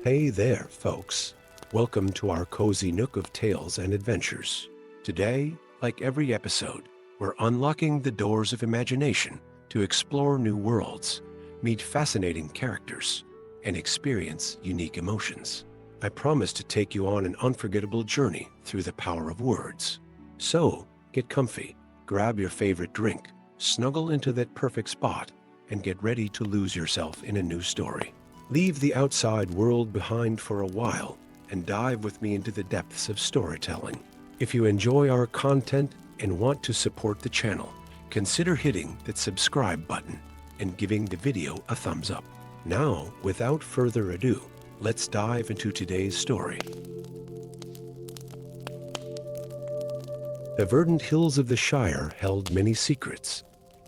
Hey there, folks. Welcome to our cozy nook of tales and adventures. Today, like every episode, we're unlocking the doors of imagination to explore new worlds, meet fascinating characters, and experience unique emotions. I promise to take you on an unforgettable journey through the power of words. So, get comfy, grab your favorite drink, snuggle into that perfect spot, and get ready to lose yourself in a new story. Leave the outside world behind for a while and dive with me into the depths of storytelling. If you enjoy our content and want to support the channel, consider hitting that subscribe button and giving the video a thumbs up. Now, without further ado, let's dive into today's story. The verdant hills of the Shire held many secrets,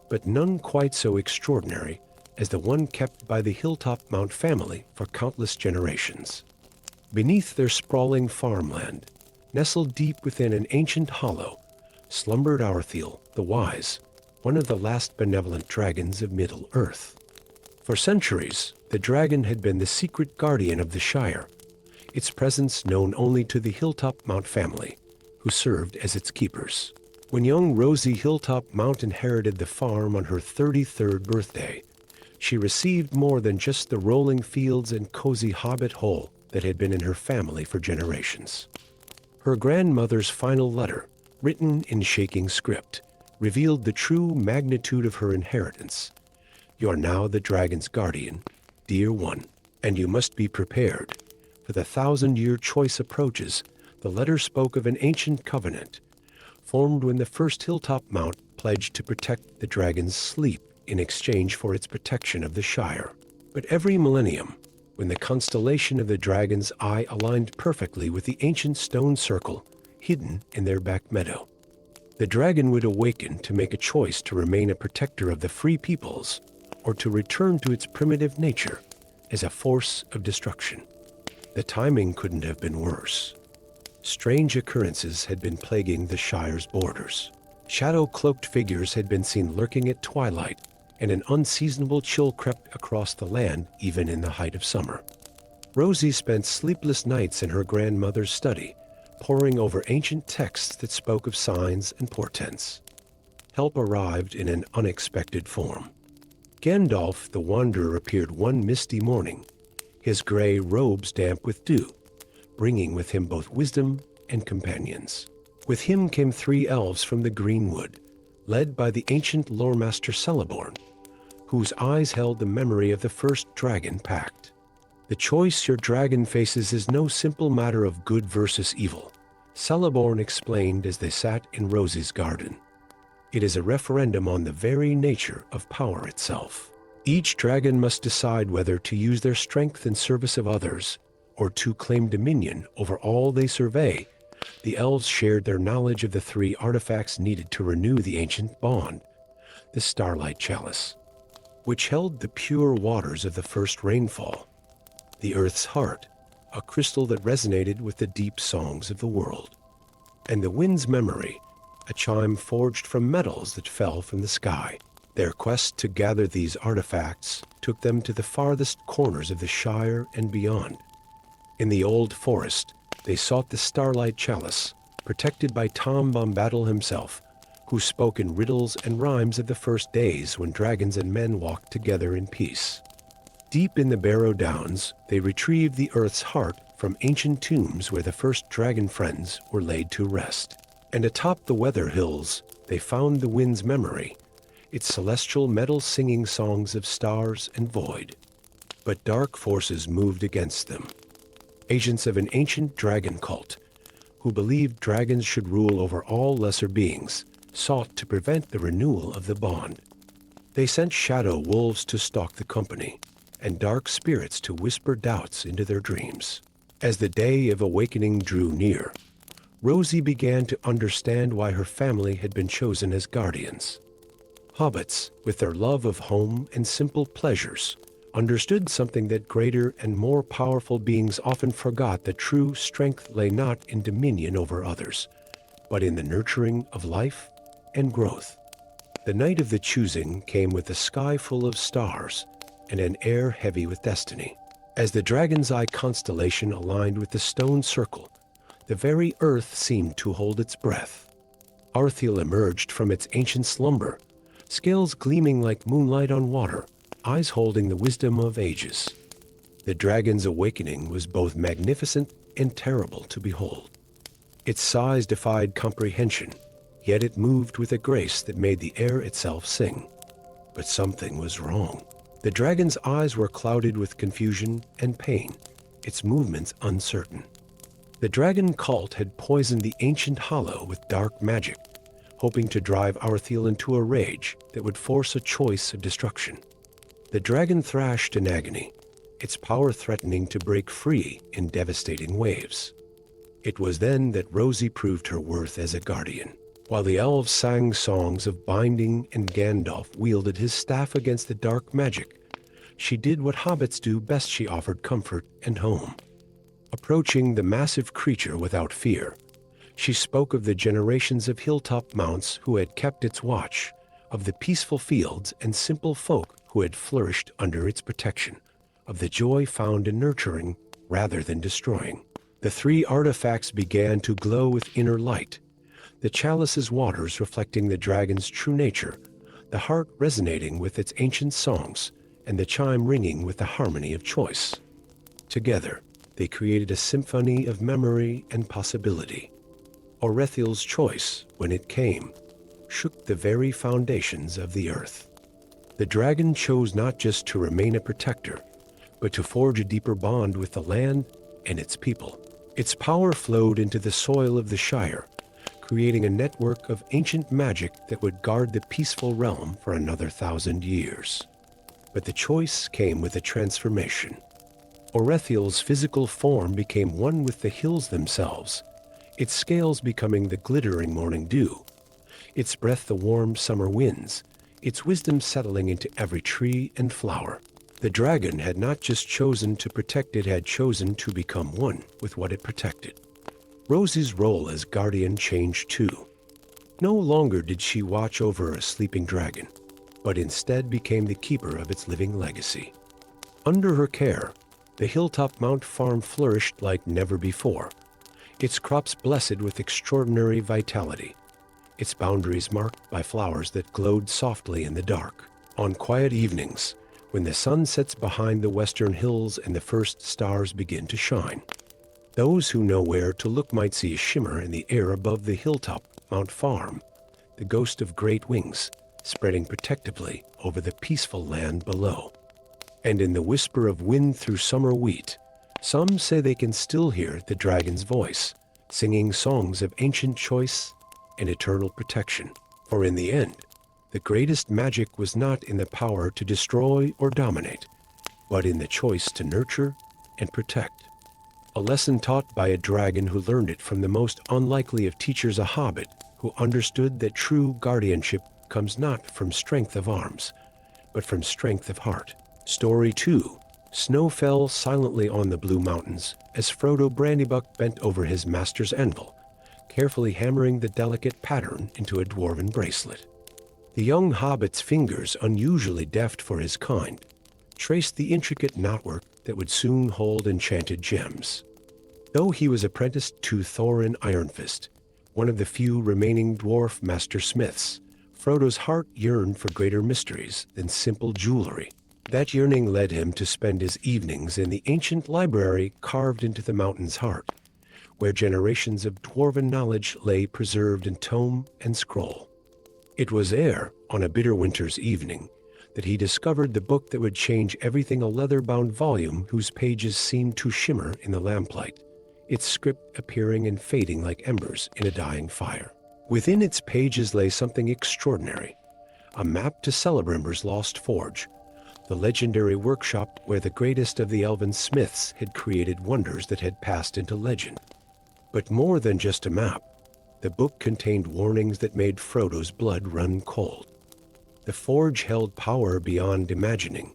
but none quite so extraordinary as the one kept by the Hilltop Mount family for countless generations. Beneath their sprawling farmland, nestled deep within an ancient hollow, slumbered Aurthiel the Wise, one of the last benevolent dragons of Middle-earth. For centuries, the dragon had been the secret guardian of the Shire, its presence known only to the Hilltop Mount family, who served as its keepers. When young Rosie Hilltop Mount inherited the farm on her 33rd birthday, she received more than just the rolling fields and cozy hobbit hole that had been in her family for generations. Her grandmother's final letter, written in shaking script, revealed the true magnitude of her inheritance. You are now the dragon's guardian, dear one, and you must be prepared. For the 1,000-year choice approaches, the letter spoke of an ancient covenant, formed when the first Hilltop Mount pledged to protect the dragon's sleep in exchange for its protection of the Shire. But every millennium, when the constellation of the dragon's eye aligned perfectly with the ancient stone circle hidden in their back meadow, the dragon would awaken to make a choice to remain a protector of the free peoples or to return to its primitive nature as a force of destruction. The timing couldn't have been worse. Strange occurrences had been plaguing the Shire's borders. Shadow-cloaked figures had been seen lurking at twilight, and an unseasonable chill crept across the land even in the height of summer. Rosie spent sleepless nights in her grandmother's study, poring over ancient texts that spoke of signs and portents. Help arrived in an unexpected form. Gandalf the Wanderer appeared one misty morning, his gray robes damp with dew, bringing with him both wisdom and companions. With him came 3 elves from the Greenwood, led by the ancient loremaster Celeborn, whose eyes held the memory of the first dragon pact. The choice your dragon faces is no simple matter of good versus evil, Celeborn explained as they sat in Rosie's garden. It is a referendum on the very nature of power itself. Each dragon must decide whether to use their strength in service of others or to claim dominion over all they survey. The elves shared their knowledge of the 3 artifacts needed to renew the ancient bond: the starlit chalice, which held the pure waters of the first rainfall; the earth's heart, a crystal that resonated with the deep songs of the world; and the wind's memory, a chime forged from metals that fell from the sky. Their quest to gather these artifacts took them to the farthest corners of the Shire and beyond. In the old forest, they sought the starlight chalice, protected by Tom Bombadil himself, who spoke in riddles and rhymes of the first days when dragons and men walked together in peace. Deep in the Barrow Downs, they retrieved the earth's heart from ancient tombs where the first dragon friends were laid to rest. And atop the Weather Hills, they found the wind's memory, its celestial metal singing songs of stars and void. But dark forces moved against them. Agents of an ancient dragon cult, who believed dragons should rule over all lesser beings, sought to prevent the renewal of the bond. They sent shadow wolves to stalk the company, and dark spirits to whisper doubts into their dreams. As the day of awakening drew near, Rosie began to understand why her family had been chosen as guardians. Hobbits, with their love of home and simple pleasures, understood something that greater and more powerful beings often forgot: that true strength lay not in dominion over others, but in the nurturing of life and growth. The night of the choosing came with a sky full of stars and an air heavy with destiny. As the Dragon's Eye constellation aligned with the stone circle, the very earth seemed to hold its breath. Arthiel emerged from its ancient slumber, scales gleaming like moonlight on water, eyes holding the wisdom of ages. The dragon's awakening was both magnificent and terrible to behold. Its size defied comprehension, yet it moved with a grace that made the air itself sing. But something was wrong. The dragon's eyes were clouded with confusion and pain, its movements uncertain. The dragon cult had poisoned the ancient hollow with dark magic, hoping to drive Arthiel into a rage that would force a choice of destruction. The dragon thrashed in agony, its power threatening to break free in devastating waves. It was then that Rosie proved her worth as a guardian. While the elves sang songs of binding and Gandalf wielded his staff against the dark magic, she did what hobbits do best: she offered comfort and home. Approaching the massive creature without fear, she spoke of the generations of hilltop mounts who had kept its watch, of the peaceful fields and simple folk who had flourished under its protection, of the joy found in nurturing rather than destroying. The three artifacts began to glow with inner light, the chalice's waters reflecting the dragon's true nature, the heart resonating with its ancient songs, and the chime ringing with the harmony of choice. Together, they created a symphony of memory and possibility. Orethiel's choice, when it came, shook the very foundations of the earth. The dragon chose not just to remain a protector, but to forge a deeper bond with the land and its people. Its power flowed into the soil of the Shire, creating a network of ancient magic that would guard the peaceful realm for another 1,000 years. But the choice came with a transformation. Orethiel's physical form became one with the hills themselves, its scales becoming the glittering morning dew, its breath the warm summer winds, its wisdom settling into every tree and flower. The dragon had not just chosen to protect, it had chosen to become one with what it protected. Rosie's role as guardian changed too. No longer did she watch over a sleeping dragon, but instead became the keeper of its living legacy. Under her care, the Hilltop Mount farm flourished like never before, its crops blessed with extraordinary vitality, its boundaries marked by flowers that glowed softly in the dark. On quiet evenings, when the sun sets behind the western hills and the first stars begin to shine, those who know where to look might see a shimmer in the air above the Hilltop Mount farm, the ghost of great wings spreading protectively over the peaceful land below. And in the whisper of wind through summer wheat, some say they can still hear the dragon's voice, singing songs of ancient choice and eternal protection. For in the end, the greatest magic was not in the power to destroy or dominate, but in the choice to nurture and protect. A lesson taught by a dragon who learned it from the most unlikely of teachers, a hobbit who understood that true guardianship comes not from strength of arms, but from strength of heart. Story 2. Snow fell silently on the Blue Mountains as Frodo Brandybuck bent over his master's anvil, carefully hammering the delicate pattern into a dwarven bracelet. The young hobbit's fingers, unusually deft for his kind, traced the intricate knotwork that would soon hold enchanted gems. Though he was apprenticed to Thorin Ironfist, one of the few remaining dwarf master smiths, Frodo's heart yearned for greater mysteries than simple jewelry. That yearning led him to spend his evenings in the ancient library carved into the mountain's heart, where generations of dwarven knowledge lay preserved in tome and scroll. It was there, on a bitter winter's evening, that he discovered the book that would change everything, a leather-bound volume whose pages seemed to shimmer in the lamplight, its script appearing and fading like embers in a dying fire. Within its pages lay something extraordinary, a map to Celebrimber's lost forge, the legendary workshop where the greatest of the elven smiths had created wonders that had passed into legend. But more than just a map, the book contained warnings that made Frodo's blood run cold. The forge held power beyond imagining,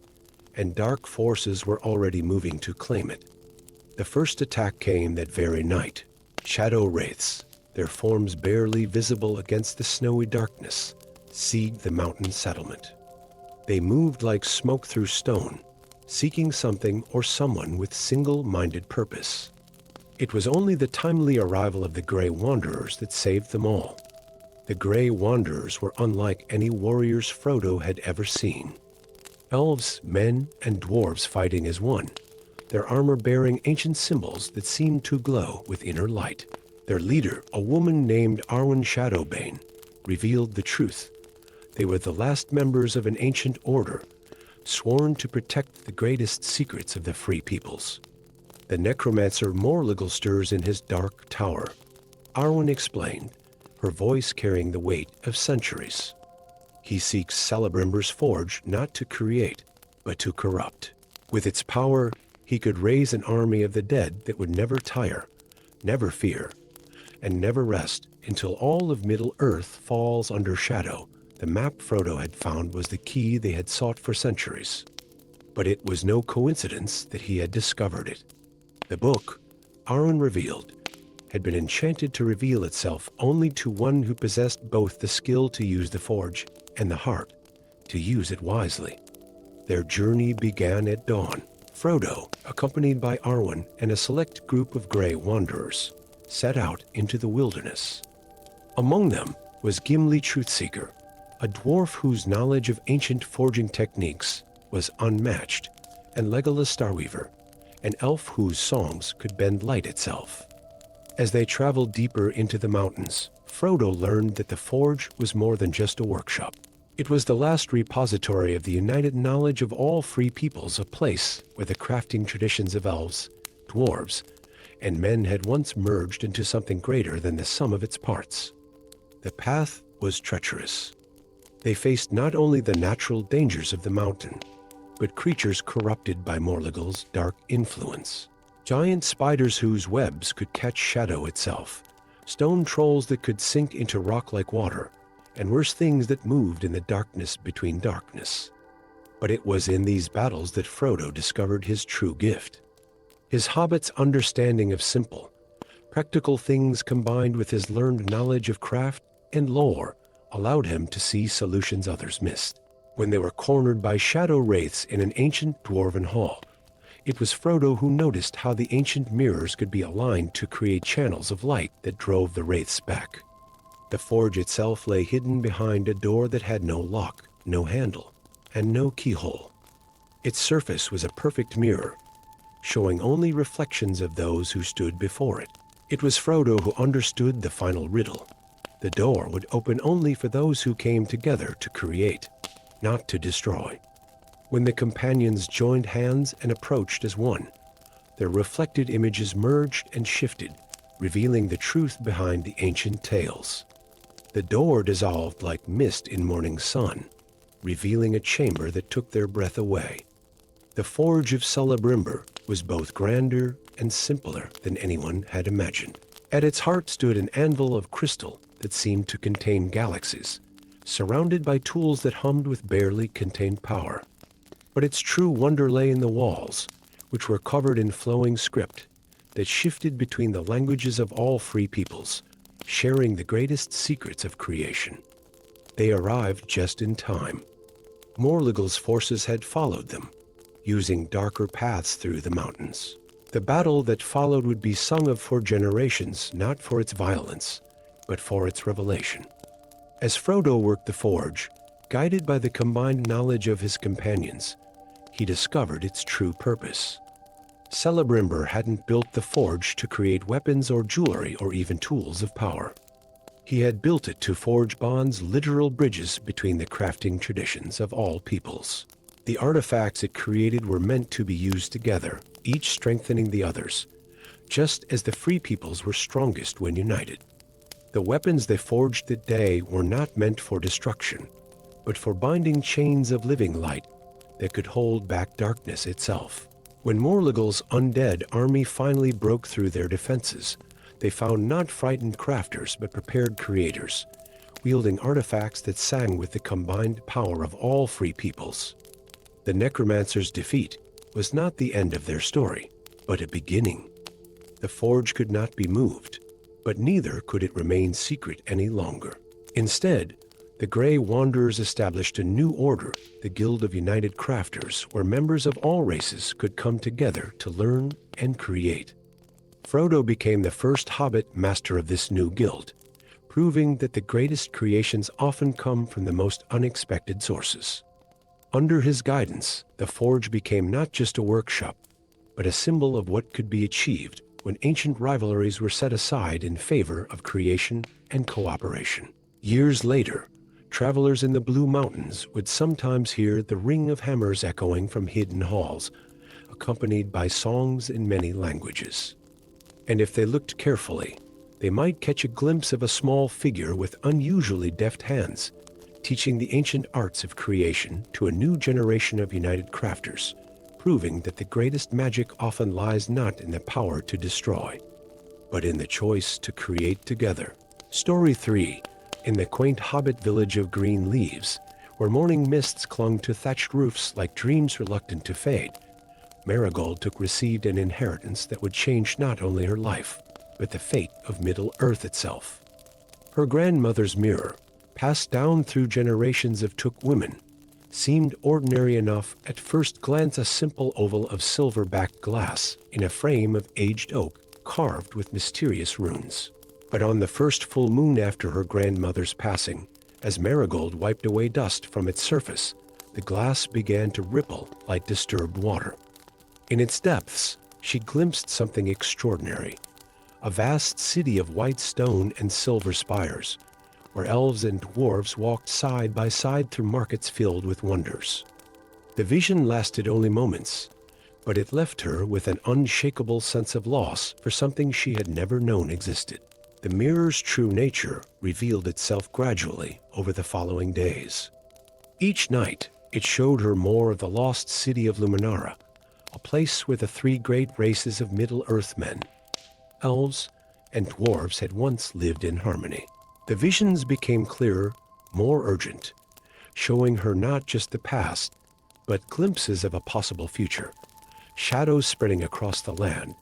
and dark forces were already moving to claim it. The first attack came that very night. Shadow wraiths, their forms barely visible against the snowy darkness, sieged the mountain settlement. They moved like smoke through stone, seeking something or someone with single-minded purpose. It was only the timely arrival of the Grey Wanderers that saved them all. The Grey Wanderers were unlike any warriors Frodo had ever seen. Elves, men, and dwarves fighting as one, their armor bearing ancient symbols that seemed to glow with inner light. Their leader, a woman named Arwen Shadowbane, revealed the truth. They were the last members of an ancient order, sworn to protect the greatest secrets of the free peoples. The necromancer Morligel stirs in his dark tower, Arwen explained, her voice carrying the weight of centuries. He seeks Celebrimber's forge not to create, but to corrupt. With its power, he could raise an army of the dead that would never tire, never fear, and never rest until all of Middle-earth falls under shadow. The map Frodo had found was the key they had sought for centuries. But it was no coincidence that he had discovered it. The book, Arwen revealed, had been enchanted to reveal itself only to one who possessed both the skill to use the forge and the heart to use it wisely. Their journey began at dawn. Frodo, accompanied by Arwen and a select group of Grey Wanderers, set out into the wilderness. Among them was Gimli Truthseeker, a dwarf whose knowledge of ancient forging techniques was unmatched, and Legolas Starweaver, an elf whose songs could bend light itself. As they traveled deeper into the mountains, Frodo learned that the forge was more than just a workshop. It was the last repository of the united knowledge of all free peoples, a place where the crafting traditions of elves, dwarves, and men had once merged into something greater than the sum of its parts. The path was treacherous. They faced not only the natural dangers of the mountain, but creatures corrupted by Morligel's dark influence. Giant spiders whose webs could catch shadow itself, stone trolls that could sink into rock like water, and worse things that moved in the darkness between darkness. But it was in these battles that Frodo discovered his true gift. His hobbit's understanding of simple, practical things combined with his learned knowledge of craft and lore allowed him to see solutions others missed. When they were cornered by shadow wraiths in an ancient dwarven hall, it was Frodo who noticed how the ancient mirrors could be aligned to create channels of light that drove the wraiths back. The forge itself lay hidden behind a door that had no lock, no handle, and no keyhole. Its surface was a perfect mirror, showing only reflections of those who stood before it. It was Frodo who understood the final riddle. The door would open only for those who came together to create, not to destroy. When the companions joined hands and approached as one, their reflected images merged and shifted, revealing the truth behind the ancient tales. The door dissolved like mist in morning sun, revealing a chamber that took their breath away. The forge of Celebrimber was both grander and simpler than anyone had imagined. At its heart stood an anvil of crystal that seemed to contain galaxies, surrounded by tools that hummed with barely contained power. But its true wonder lay in the walls, which were covered in flowing script that shifted between the languages of all free peoples, sharing the greatest secrets of creation. They arrived just in time. Morligel's forces had followed them, using darker paths through the mountains. The battle that followed would be sung of for generations, not for its violence, but for its revelation. As Frodo worked the forge, guided by the combined knowledge of his companions, he discovered its true purpose. Celebrimber hadn't built the forge to create weapons or jewelry or even tools of power. He had built it to forge bonds, literal bridges between the crafting traditions of all peoples. The artifacts it created were meant to be used together, each strengthening the others, just as the free peoples were strongest when united. The weapons they forged that day were not meant for destruction, but for binding chains of living light that could hold back darkness itself. When Morligel's undead army finally broke through their defenses, they found not frightened crafters but prepared creators, wielding artifacts that sang with the combined power of all free peoples. The necromancer's defeat was not the end of their story, but a beginning. The forge could not be moved, but neither could it remain secret any longer. Instead, The Grey Wanderers established a new order, the Guild of United Crafters, where members of all races could come together to learn and create. Frodo became the first Hobbit master of this new guild, proving that the greatest creations often come from the most unexpected sources. Under his guidance, the Forge became not just a workshop, but a symbol of what could be achieved when ancient rivalries were set aside in favor of creation and cooperation. Years later, travelers in the Blue Mountains would sometimes hear the ring of hammers echoing from hidden halls, accompanied by songs in many languages. And if they looked carefully, they might catch a glimpse of a small figure with unusually deft hands, teaching the ancient arts of creation to a new generation of United Crafters, proving that the greatest magic often lies not in the power to destroy, but in the choice to create together. Story 3. In the quaint Hobbit village of Green Leaves, where morning mists clung to thatched roofs like dreams reluctant to fade, Marigold received an inheritance that would change not only her life, but the fate of Middle-earth itself. Her grandmother's mirror, passed down through generations of Took women, seemed ordinary enough at first glance, a simple oval of silver-backed glass in a frame of aged oak carved with mysterious runes. But on the first full moon after her grandmother's passing, as Marigold wiped away dust from its surface, the glass began to ripple like disturbed water. In its depths, she glimpsed something extraordinary, a vast city of white stone and silver spires, where elves and dwarves walked side by side through markets filled with wonders. The vision lasted only moments, but it left her with an unshakable sense of loss for something she had never known existed. The mirror's true nature revealed itself gradually over the following days. Each night, it showed her more of the lost city of Luminara, a place where the three great races of Middle-earth men, elves, and dwarves had once lived in harmony. The visions became clearer, more urgent, showing her not just the past, but glimpses of a possible future. Shadows spreading across the land,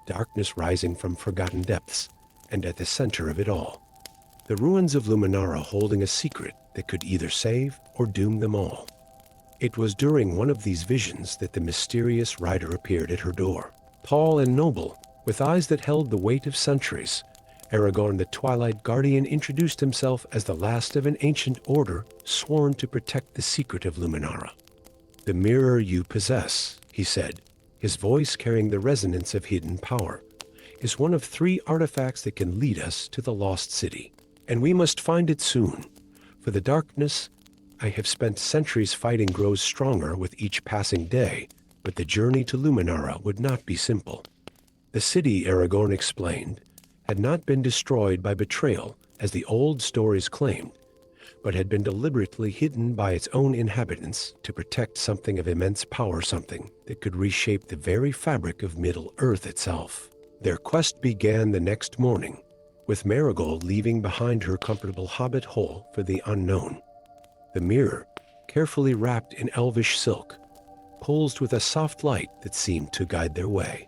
darkness rising from forgotten depths, and at the center of it all, the ruins of Luminara holding a secret that could either save or doom them all. It was during one of these visions that the mysterious rider appeared at her door. Tall and noble, with eyes that held the weight of centuries, Aragorn the Twilight Guardian introduced himself as the last of an ancient order sworn to protect the secret of Luminara. "The mirror you possess," he said, his voice carrying the resonance of hidden power, "is one of 3 artifacts that can lead us to the lost city. And we must find it soon, for the darkness I have spent centuries fighting grows stronger with each passing day, but the journey to Luminara would not be simple." The city, Aragorn explained, had not been destroyed by betrayal, as the old stories claimed, but had been deliberately hidden by its own inhabitants to protect something of immense power, something that could reshape the very fabric of Middle-earth itself. Their quest began the next morning, with Marigold leaving behind her comfortable hobbit hole for the unknown. The mirror, carefully wrapped in elvish silk, pulsed with a soft light that seemed to guide their way.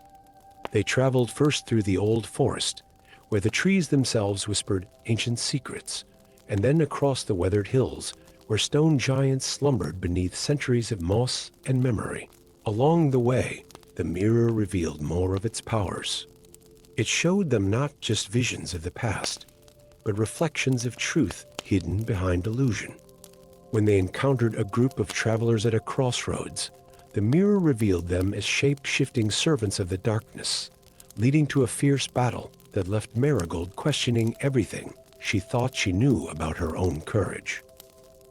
They traveled first through the old forest, where the trees themselves whispered ancient secrets, and then across the weathered hills, where stone giants slumbered beneath centuries of moss and memory. Along the way, the mirror revealed more of its powers. It showed them not just visions of the past, but reflections of truth hidden behind illusion. When they encountered a group of travelers at a crossroads, the mirror revealed them as shape-shifting servants of the darkness, leading to a fierce battle that left Marigold questioning everything she thought she knew about her own courage.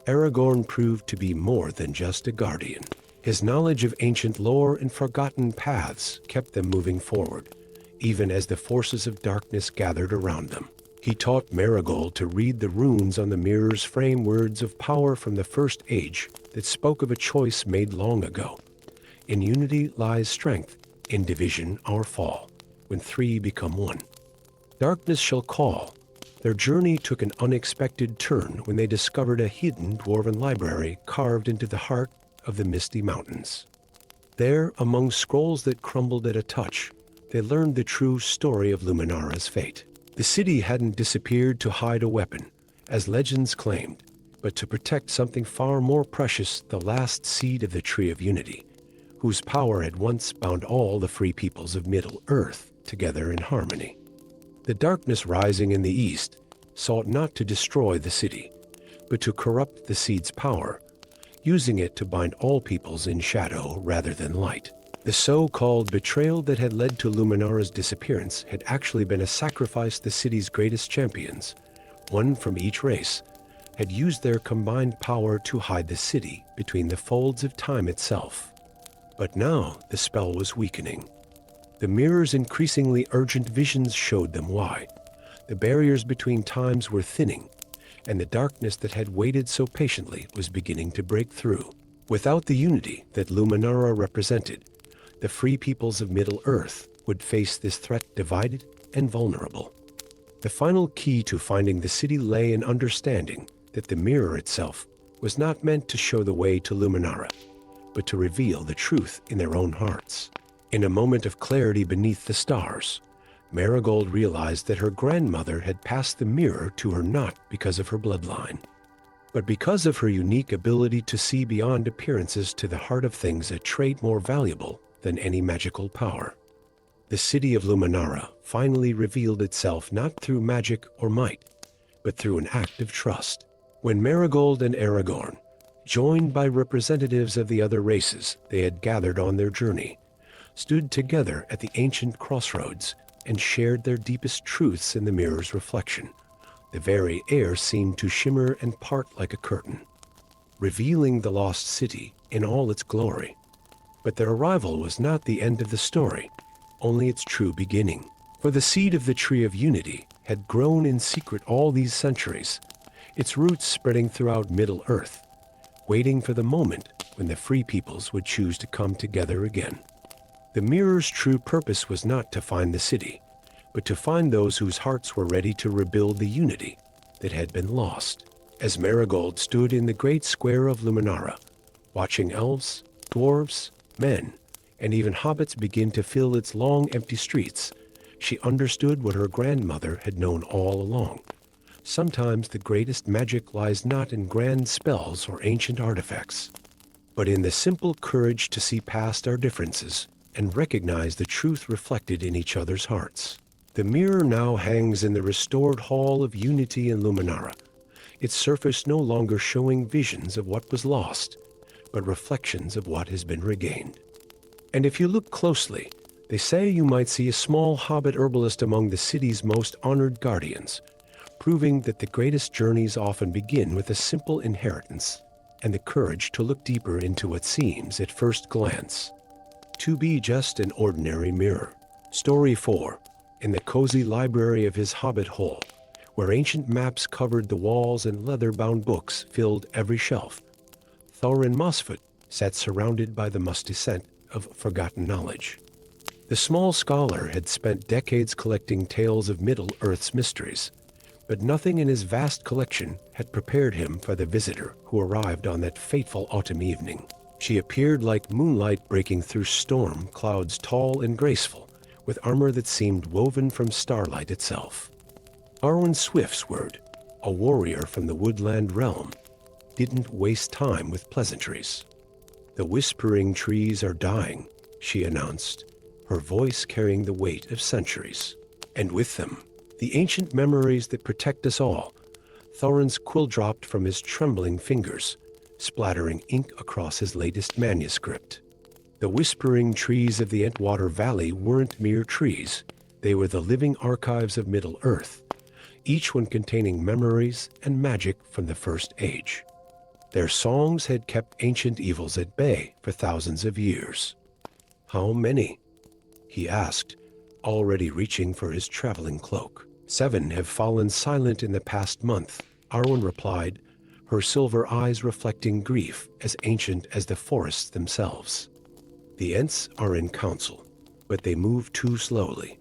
Aragorn proved to be more than just a guardian. His knowledge of ancient lore and forgotten paths kept them moving forward, even as the forces of darkness gathered around them. He taught Marigold to read the runes on the mirror's frame, words of power from the First Age that spoke of a choice made long ago. In unity lies strength, in division our fall, when 3 become 1. Darkness shall call. Their journey took an unexpected turn when they discovered a hidden dwarven library carved into the heart of the Misty Mountains. There, among scrolls that crumbled at a touch, they learned the true story of Luminara's fate. The city hadn't disappeared to hide a weapon, as legends claimed, but to protect something far more precious, the last seed of the Tree of Unity, whose power had once bound all the free peoples of Middle-earth together in harmony. The darkness rising in the east sought not to destroy the city, but to corrupt the seed's power, using it to bind all peoples in shadow rather than light. The so-called betrayal that had led to Luminara's disappearance had actually been a sacrifice the city's greatest champions, one from each race, had used their combined power to hide the city between the folds of time itself. But now the spell was weakening. The mirror's increasingly urgent visions showed them why. The barriers between times were thinning, and the darkness that had waited so patiently was beginning to break through. Without the unity that Luminara represented, the free peoples of Middle-earth would face this threat divided and vulnerable. The final key to finding the city lay in understanding that the mirror itself was not meant to show the way to Luminara, but to reveal the truth in their own hearts. In a moment of clarity beneath the stars, Marigold realized that her grandmother had passed the mirror to her not because of her bloodline, but because of her unique ability to see beyond appearances to the heart of things, a trait more valuable than any magical power. The city of Luminara finally revealed itself not through magic or might, but through an act of trust. When Marigold and Aragorn, joined by representatives of the other races they had gathered on their journey, stood together at the ancient crossroads and shared their deepest truths in the mirror's reflection, the very air seemed to shimmer and part like a curtain, revealing the lost city in all its glory. But their arrival was not the end of the story, only its true beginning. For the seed of the Tree of Unity had grown in secret all these centuries, its roots spreading throughout Middle-earth, waiting for the moment when the free peoples would choose to come together again. The mirror's true purpose was not to find the city, but to find those whose hearts were ready to rebuild the unity that had been lost. As Marigold stood in the great square of Luminara, watching elves, dwarves, men, and even hobbits begin to fill its long empty streets, she understood what her grandmother had known all along. Sometimes the greatest magic lies not in grand spells or ancient artifacts, but in the simple courage to see past our differences and recognize the truth reflected in each other's hearts. The mirror now hangs in the restored Hall of Unity in Luminara, its surface no longer showing visions of what was lost, but reflections of what has been regained. And if you look closely, they say you might see a small hobbit herbalist among the city's most honored guardians, proving that the greatest journeys often begin with a simple inheritance and the courage to look deeper into what seems at first glance to be just an ordinary mirror. Story 4. In the cozy library of his hobbit hole, where ancient maps covered the walls and leather-bound books filled every shelf, Thorin Mosfoot sat surrounded by the musty scent of forgotten knowledge. The small scholar had spent decades collecting tales of Middle-earth's mysteries, but nothing in his vast collection had prepared him for the visitor who arrived on that fateful autumn evening. She appeared like moonlight breaking through storm clouds, tall and graceful, with armor that seemed woven from starlight itself. Arwen Swiftsword, a warrior from the woodland realm, didn't waste time with pleasantries. "The whispering trees are dying," she announced, her voice carrying the weight of centuries. "And with them, the ancient memories that protect us all." Thorin's quill dropped from his trembling fingers, splattering ink across his latest manuscript. The whispering trees of the Entwater Valley weren't mere trees. They were the living archives of Middle-earth, each one containing memories and magic from the First Age. Their songs had kept ancient evils at bay for thousands of years. "How many?" he asked, already reaching for his traveling cloak. "7 have fallen silent in the past month," Arwen replied, her silver eyes reflecting grief as ancient as the forests themselves. "The Ents are in council, but they move too slowly.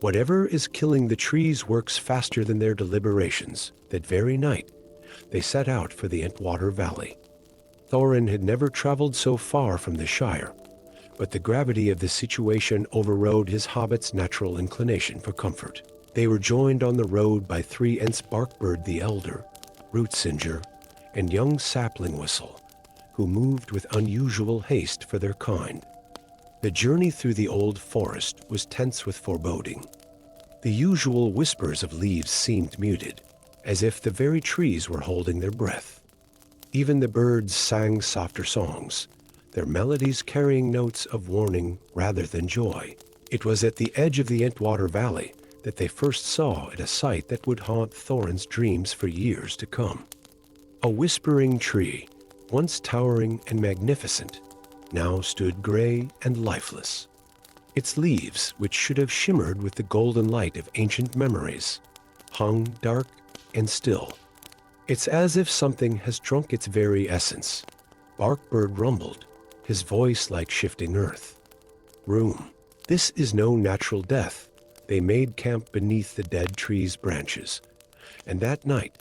Whatever is killing the trees works faster than their deliberations. That very night, they set out for the Entwater Valley." Thorin had never traveled so far from the Shire, but the gravity of the situation overrode his hobbit's natural inclination for comfort. They were joined on the road by 3 Ents Barkbird the Elder, Rootsinger, and young sapling whistle, who moved with unusual haste for their kind. The journey through the old forest was tense with foreboding. The usual whispers of leaves seemed muted, as if the very trees were holding their breath. Even the birds sang softer songs, their melodies carrying notes of warning rather than joy. It was at the edge of the Entwater Valley that they first saw a sight that would haunt Thorin's dreams for years to come. A whispering tree, once towering and magnificent, now stood gray and lifeless. Its leaves, which should have shimmered with the golden light of ancient memories, hung dark and still. It's as if something has drunk its very essence. Barkbird rumbled, his voice like shifting earth. Room. This is no natural death. They made camp beneath the dead tree's branches. And that night,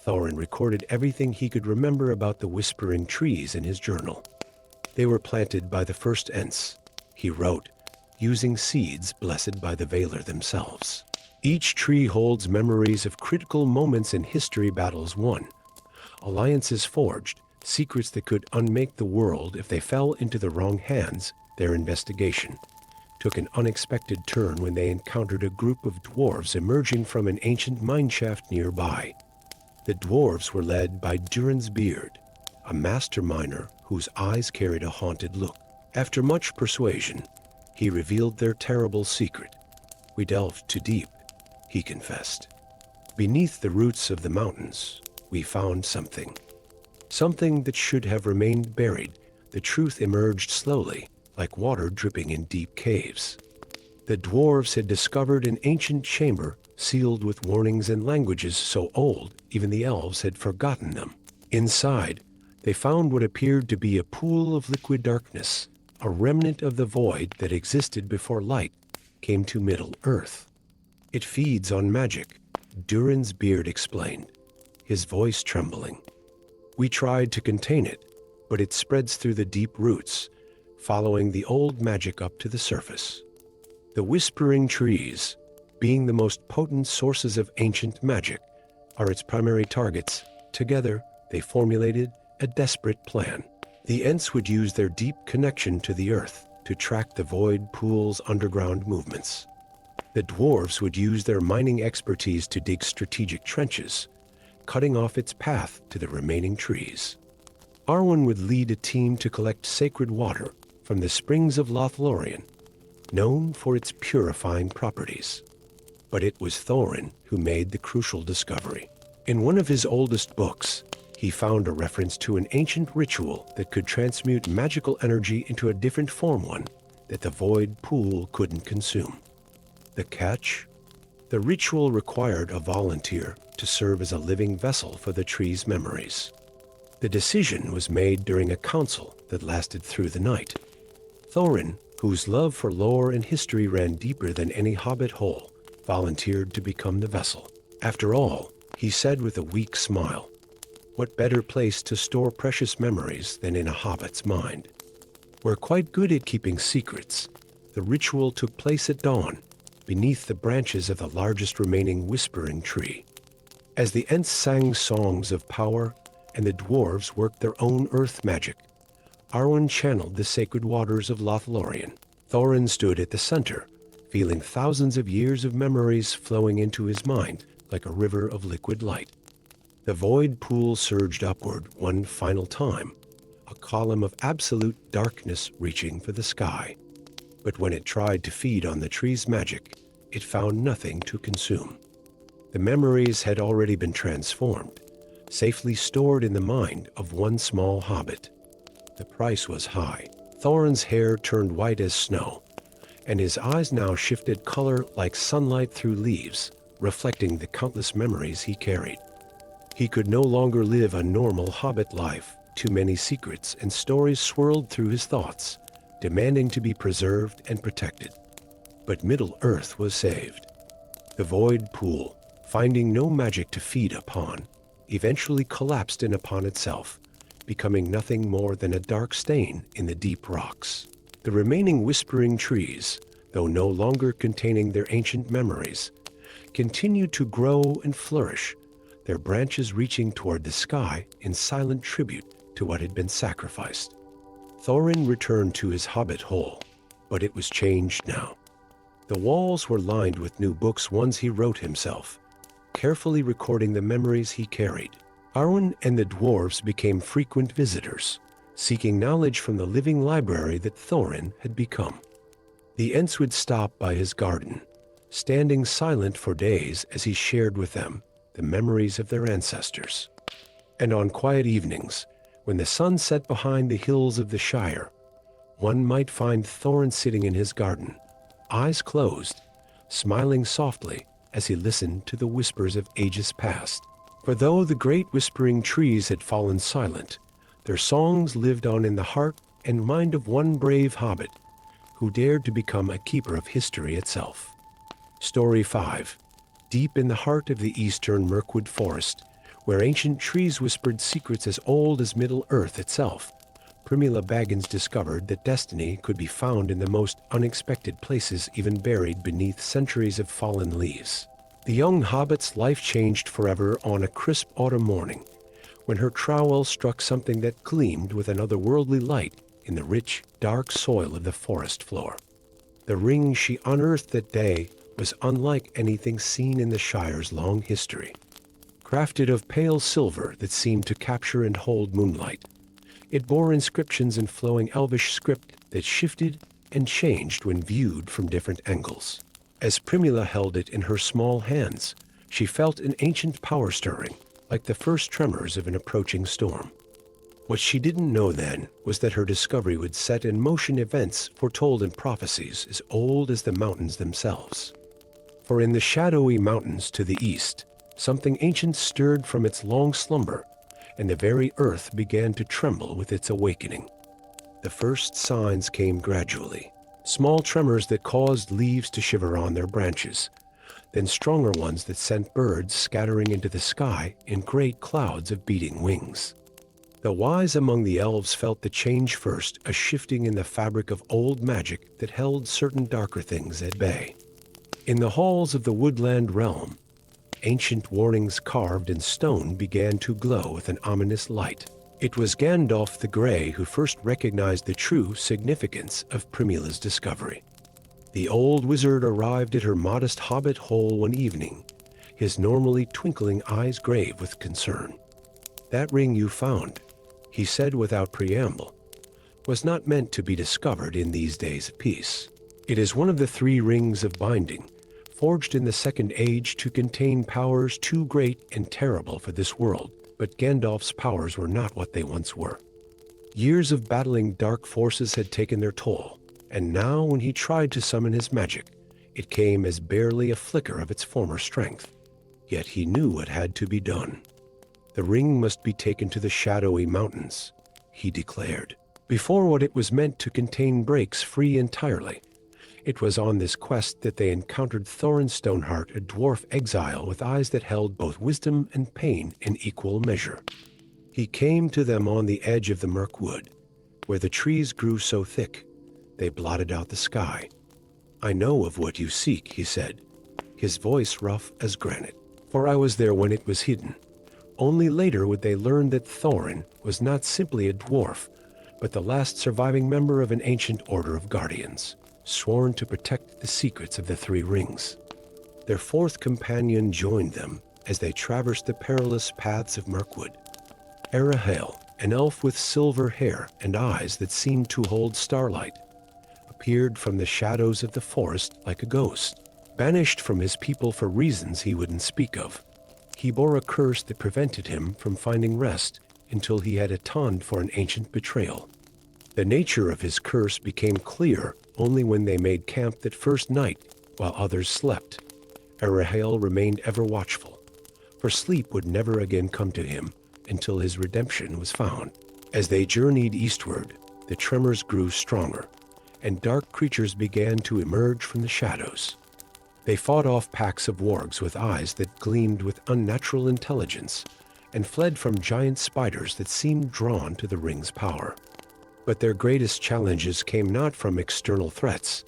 Thorin recorded everything he could remember about the whispering trees in his journal. They were planted by the first Ents, he wrote, using seeds blessed by the Valar themselves. Each tree holds memories of critical moments in history, battles won, alliances forged, secrets that could unmake the world if they fell into the wrong hands. Their investigation took an unexpected turn when they encountered a group of dwarves emerging from an ancient mineshaft nearby. The dwarves were led by Durin's Beard, a master miner whose eyes carried a haunted look. After much persuasion, he revealed their terrible secret. "We delved too deep," he confessed. "Beneath the roots of the mountains, we found something. Something that should have remained buried." The truth emerged slowly, like water dripping in deep caves. The dwarves had discovered an ancient chamber sealed with warnings and languages so old even the elves had forgotten them. Inside, they found what appeared to be a pool of liquid darkness, a remnant of the void that existed before light came to Middle-earth. "It feeds on magic," Durin's Beard explained, his voice trembling. "We tried to contain it, but it spreads through the deep roots, following the old magic up to the surface. The whispering trees, being the most potent sources of ancient magic, are its primary targets. Together, they formulated a desperate plan. The Ents would use their deep connection to the earth to track the void pool's underground movements. The dwarves would use their mining expertise to dig strategic trenches, cutting off its path to the remaining trees. Arwen would lead a team to collect sacred water from the springs of Lothlorien, known for its purifying properties. But it was Thorin who made the crucial discovery. In one of his oldest books, he found a reference to an ancient ritual that could transmute magical energy into a different form, one that the void pool couldn't consume. The catch? The ritual required a volunteer to serve as a living vessel for the tree's memories. The decision was made during a council that lasted through the night. Thorin, whose love for lore and history ran deeper than any hobbit hole, volunteered to become the vessel. After all, he said with a weak smile, what better place to store precious memories than in a hobbit's mind? We're quite good at keeping secrets. The ritual took place at dawn, beneath the branches of the largest remaining whispering tree. As the Ents sang songs of power and the dwarves worked their own earth magic, Arwen channeled the sacred waters of Lothlorien. Thorin stood at the center, feeling thousands of years of memories flowing into his mind like a river of liquid light. The void pool surged upward one final time, a column of absolute darkness reaching for the sky. But when it tried to feed on the tree's magic, it found nothing to consume. The memories had already been transformed, safely stored in the mind of one small hobbit. The price was high. Thorin's hair turned white as snow, and his eyes now shifted color like sunlight through leaves, reflecting the countless memories he carried. He could no longer live a normal hobbit life. Too many secrets and stories swirled through his thoughts, demanding to be preserved and protected. But Middle-earth was saved. The void pool, finding no magic to feed upon, eventually collapsed in upon itself, becoming nothing more than a dark stain in the deep rocks. The remaining whispering trees, though no longer containing their ancient memories, continued to grow and flourish, their branches reaching toward the sky in silent tribute to what had been sacrificed. Thorin returned to his hobbit hole, but it was changed now. The walls were lined with new books, ones he wrote himself, carefully recording the memories he carried. Arwen and the dwarves became frequent visitors, seeking knowledge from the living library that Thorin had become. The Ents would stop by his garden, standing silent for days as he shared with them the memories of their ancestors. And on quiet evenings, when the sun set behind the hills of the Shire, one might find Thorin sitting in his garden, eyes closed, smiling softly as he listened to the whispers of ages past. For though the great whispering trees had fallen silent, their songs lived on in the heart and mind of one brave hobbit who dared to become a keeper of history itself. Story 5. Deep in the heart of the eastern Mirkwood Forest, where ancient trees whispered secrets as old as Middle-earth itself, Primula Baggins discovered that destiny could be found in the most unexpected places, even buried beneath centuries of fallen leaves. The young hobbit's life changed forever on a crisp autumn morning, when her trowel struck something that gleamed with an otherworldly light in the rich, dark soil of the forest floor. The ring she unearthed that day was unlike anything seen in the Shire's long history. Crafted of pale silver that seemed to capture and hold moonlight, it bore inscriptions in flowing elvish script that shifted and changed when viewed from different angles. As Primula held it in her small hands, she felt an ancient power stirring, like the first tremors of an approaching storm. What she didn't know then was that her discovery would set in motion events foretold in prophecies as old as the mountains themselves. For in the shadowy mountains to the east, something ancient stirred from its long slumber, and the very earth began to tremble with its awakening. The first signs came gradually, small tremors that caused leaves to shiver on their branches, then stronger ones that sent birds scattering into the sky in great clouds of beating wings. The wise among the elves felt the change first, a shifting in the fabric of old magic that held certain darker things at bay. In the halls of the woodland realm, ancient warnings carved in stone began to glow with an ominous light. It was Gandalf the Grey who first recognized the true significance of Primula's discovery. The old wizard arrived at her modest hobbit hole one evening, his normally twinkling eyes grave with concern. "That ring you found," he said without preamble, "was not meant to be discovered in these days of peace. It is one of the 3 rings of binding, forged in the Second Age to contain powers too great and terrible for this world." But Gandalf's powers were not what they once were. Years of battling dark forces had taken their toll, and now when he tried to summon his magic, it came as barely a flicker of its former strength. Yet he knew what had to be done. The ring must be taken to the shadowy mountains, he declared, before what it was meant to contain breaks free entirely. It was on this quest that they encountered Thorin Stoneheart, a dwarf exile with eyes that held both wisdom and pain in equal measure. He came to them on the edge of the Mirkwood, where the trees grew so thick they blotted out the sky. "I know of what you seek," he said, his voice rough as granite, "for I was there when it was hidden." Only later would they learn that Thorin was not simply a dwarf, but the last surviving member of an ancient order of guardians, sworn to protect the secrets of the 3 rings. Their 4th companion joined them as they traversed the perilous paths of Mirkwood. Arahel, an elf with silver hair and eyes that seemed to hold starlight, appeared from the shadows of the forest like a ghost, banished from his people for reasons he wouldn't speak of. He bore a curse that prevented him from finding rest until he had atoned for an ancient betrayal. The nature of his curse became clear only when they made camp that first night while others slept. Arahel remained ever watchful, for sleep would never again come to him until his redemption was found. As they journeyed eastward, the tremors grew stronger, and dark creatures began to emerge from the shadows. They fought off packs of wargs with eyes that gleamed with unnatural intelligence, and fled from giant spiders that seemed drawn to the ring's power. But their greatest challenges came not from external threats,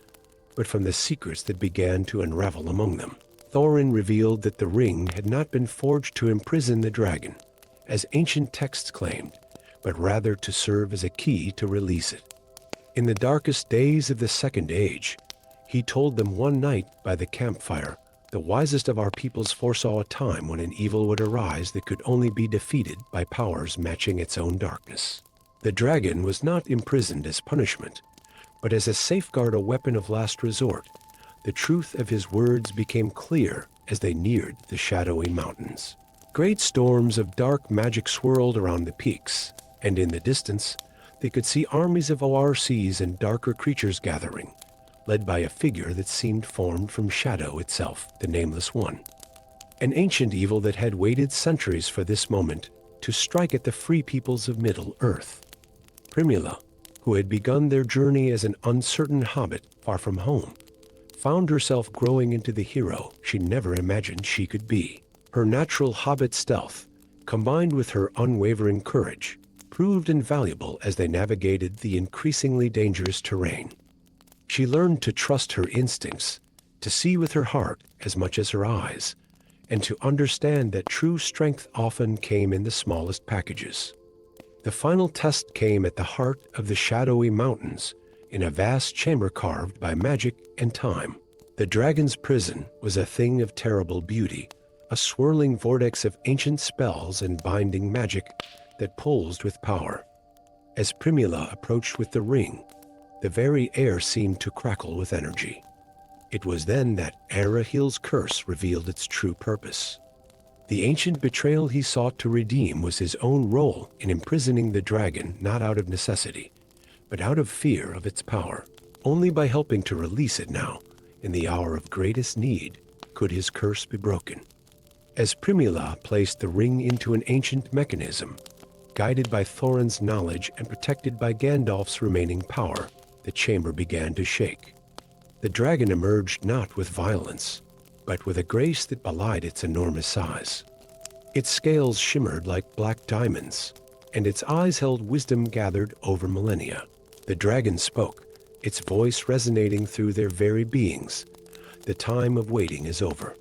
but from the secrets that began to unravel among them. Thorin revealed that the ring had not been forged to imprison the dragon, as ancient texts claimed, but rather to serve as a key to release it. In the darkest days of the Second Age, he told them one night by the campfire, the wisest of our peoples foresaw a time when an evil would arise that could only be defeated by powers matching its own darkness. The dragon was not imprisoned as punishment, but as a safeguard, a weapon of last resort. The truth of his words became clear as they neared the shadowy mountains. Great storms of dark magic swirled around the peaks, and in the distance, they could see armies of ORCs and darker creatures gathering, led by a figure that seemed formed from shadow itself, the Nameless One. An ancient evil that had waited centuries for this moment to strike at the free peoples of Middle-earth. Primula, who had begun their journey as an uncertain hobbit far from home, found herself growing into the hero she never imagined she could be. Her natural hobbit stealth, combined with her unwavering courage, proved invaluable as they navigated the increasingly dangerous terrain. She learned to trust her instincts, to see with her heart as much as her eyes, and to understand that true strength often came in the smallest packages. The final test came at the heart of the shadowy mountains, in a vast chamber carved by magic and time. The dragon's prison was a thing of terrible beauty, a swirling vortex of ancient spells and binding magic that pulsed with power. As Primula approached with the ring, the very air seemed to crackle with energy. It was then that Arahil's curse revealed its true purpose. The ancient betrayal he sought to redeem was his own role in imprisoning the dragon, not out of necessity, but out of fear of its power. Only by helping to release it now, in the hour of greatest need, could his curse be broken. As Primula placed the ring into an ancient mechanism, guided by Thorin's knowledge and protected by Gandalf's remaining power, the chamber began to shake. The dragon emerged not with violence, but with a grace that belied its enormous size. Its scales shimmered like black diamonds, and its eyes held wisdom gathered over millennia. The dragon spoke, its voice resonating through their very beings. The time of waiting is over.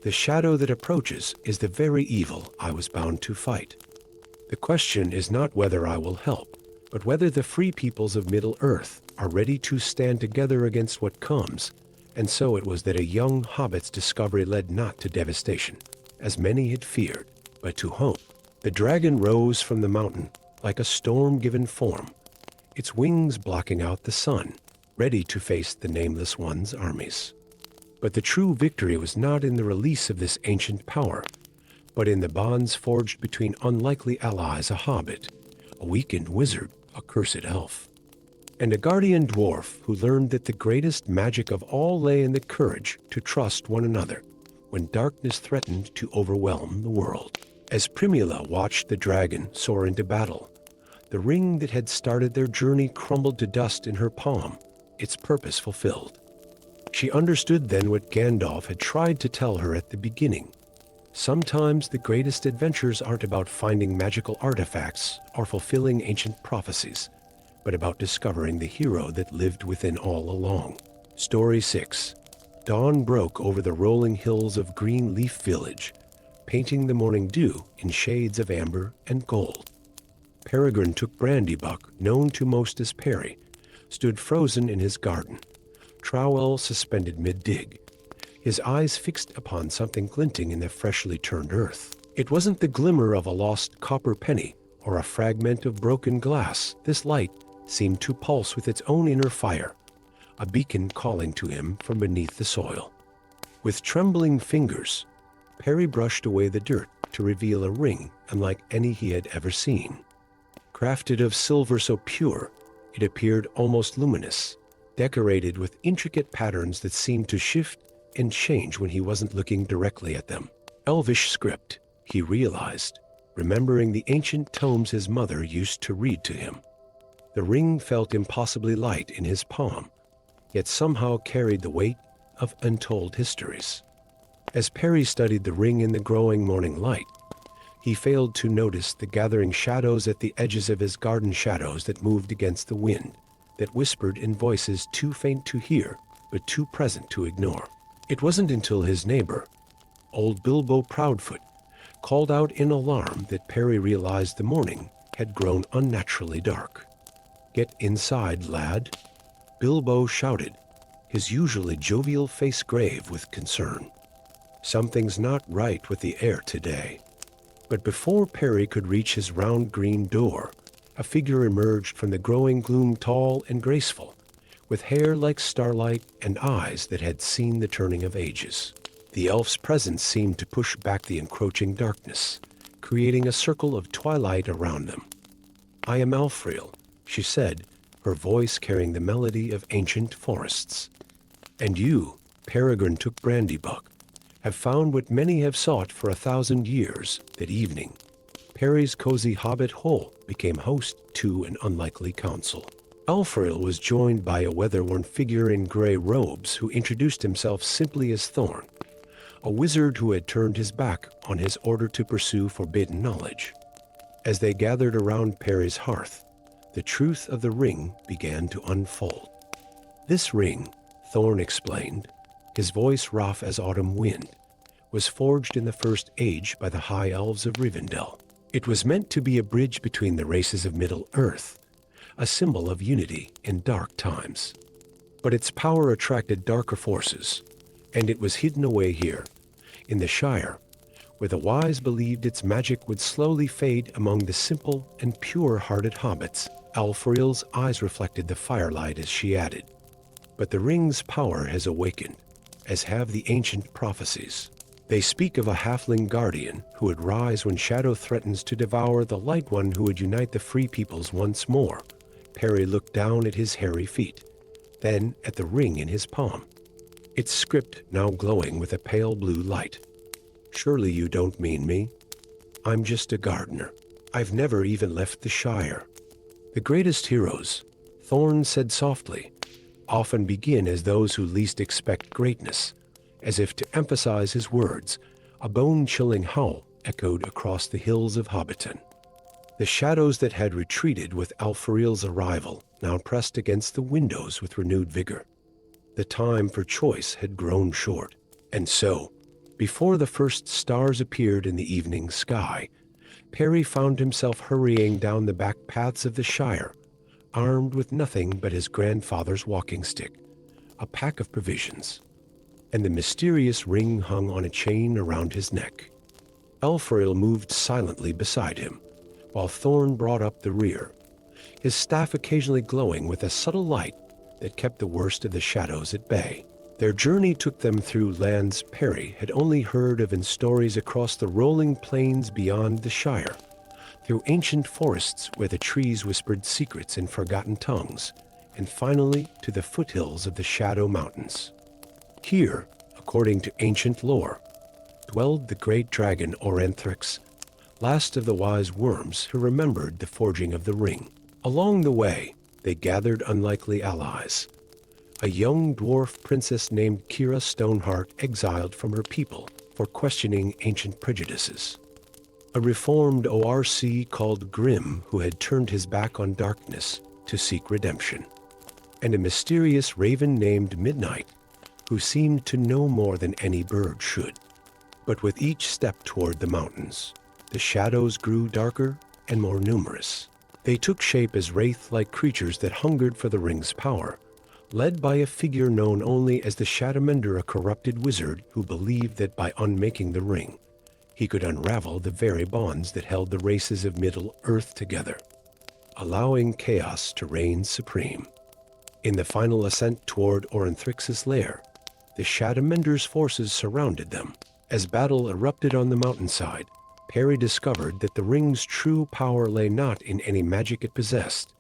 The shadow that approaches is the very evil I was bound to fight. The question is not whether I will help, but whether the free peoples of Middle-earth are ready to stand together against what comes. And so it was that a young hobbit's discovery led not to devastation, as many had feared, but to hope. The dragon rose from the mountain like a storm given form, its wings blocking out the sun, ready to face the Nameless One's armies. But the true victory was not in the release of this ancient power, but in the bonds forged between unlikely allies, a hobbit, a weakened wizard, a cursed elf, and a guardian dwarf who learned that the greatest magic of all lay in the courage to trust one another when darkness threatened to overwhelm the world. As Primula watched the dragon soar into battle, the ring that had started their journey crumbled to dust in her palm, its purpose fulfilled. She understood then what Gandalf had tried to tell her at the beginning. Sometimes the greatest adventures aren't about finding magical artifacts or fulfilling ancient prophecies, but about discovering the hero that lived within all along. Story 6. Dawn broke over the rolling hills of Greenleaf Village, painting the morning dew in shades of amber and gold. Peregrine Took Brandybuck, known to most as Perry, stood frozen in his garden, trowel suspended mid-dig, his eyes fixed upon something glinting in the freshly turned earth. It wasn't the glimmer of a lost copper penny or a fragment of broken glass. This light seemed to pulse with its own inner fire, a beacon calling to him from beneath the soil. With trembling fingers, Perry brushed away the dirt to reveal a ring unlike any he had ever seen. Crafted of silver so pure, it appeared almost luminous, decorated with intricate patterns that seemed to shift and change when he wasn't looking directly at them. Elvish script, he realized, remembering the ancient tomes his mother used to read to him. The ring felt impossibly light in his palm, yet somehow carried the weight of untold histories. As Perry studied the ring in the growing morning light, he failed to notice the gathering shadows at the edges of his garden, shadows that moved against the wind, that whispered in voices too faint to hear, but too present to ignore. It wasn't until his neighbor, old Bilbo Proudfoot, called out in alarm that Perry realized the morning had grown unnaturally dark. "Get inside, lad," Bilbo shouted, his usually jovial face grave with concern. "Something's not right with the air today." But before Perry could reach his round green door, a figure emerged from the growing gloom, tall and graceful, with hair like starlight and eyes that had seen the turning of ages. The elf's presence seemed to push back the encroaching darkness, creating a circle of twilight around them. "I am Elfriel," she said, her voice carrying the melody of ancient forests. "And you, Peregrine took Brandybuck, have found what many have sought for 1,000 years." That evening, Perry's cozy hobbit hole became host to an unlikely council. Elfriel was joined by a weather-worn figure in gray robes who introduced himself simply as Thorn, a wizard who had turned his back on his order to pursue forbidden knowledge. As they gathered around Perry's hearth, the truth of the ring began to unfold. "This ring," Thorn explained, his voice rough as autumn wind, was forged in the First Age by the High Elves of Rivendell. It was meant to be a bridge between the races of Middle-earth, a symbol of unity in dark times. But its power attracted darker forces, and it was hidden away here, in the Shire, where the wise believed its magic would slowly fade among the simple and pure-hearted hobbits. Elfriel's eyes reflected the firelight as she added, "But the ring's power has awakened, as have the ancient prophecies. They speak of a halfling guardian who would rise when shadow threatens to devour the light one who would unite the free peoples once more." Perry looked down at his hairy feet, then at the ring in his palm, its script now glowing with a pale blue light. "Surely you don't mean me? I'm just a gardener. I've never even left the Shire." "The greatest heroes," Thorn said softly, "often begin as those who least expect greatness." As if to emphasize his words, a bone-chilling howl echoed across the hills of Hobbiton. The shadows that had retreated with Elfriel's arrival now pressed against the windows with renewed vigor. The time for choice had grown short, and so, before the first stars appeared in the evening sky, Perry found himself hurrying down the back paths of the Shire, armed with nothing but his grandfather's walking stick, a pack of provisions, and the mysterious ring hung on a chain around his neck. Elfriel moved silently beside him, while Thorn brought up the rear, his staff occasionally glowing with a subtle light that kept the worst of the shadows at bay. Their journey took them through lands Perry had only heard of in stories, across the rolling plains beyond the Shire, through ancient forests where the trees whispered secrets in forgotten tongues, and finally to the foothills of the Shadow Mountains. Here, according to ancient lore, dwelled the great dragon Orenthrix, last of the wise worms who remembered the forging of the ring. Along the way, they gathered unlikely allies. A young dwarf princess named Kira Stoneheart, exiled from her people for questioning ancient prejudices. A reformed ORC called Grimm, who had turned his back on darkness to seek redemption. And a mysterious raven named Midnight, who seemed to know more than any bird should. But with each step toward the mountains, the shadows grew darker and more numerous. They took shape as wraith-like creatures that hungered for the ring's power, led by a figure known only as the Shadowmender, a corrupted wizard who believed that by unmaking the ring, he could unravel the very bonds that held the races of Middle-earth together, allowing chaos to reign supreme. In the final ascent toward Orenthrix's lair, the Shadowmender's forces surrounded them. As battle erupted on the mountainside, Perry discovered that the ring's true power lay not in any magic it possessed,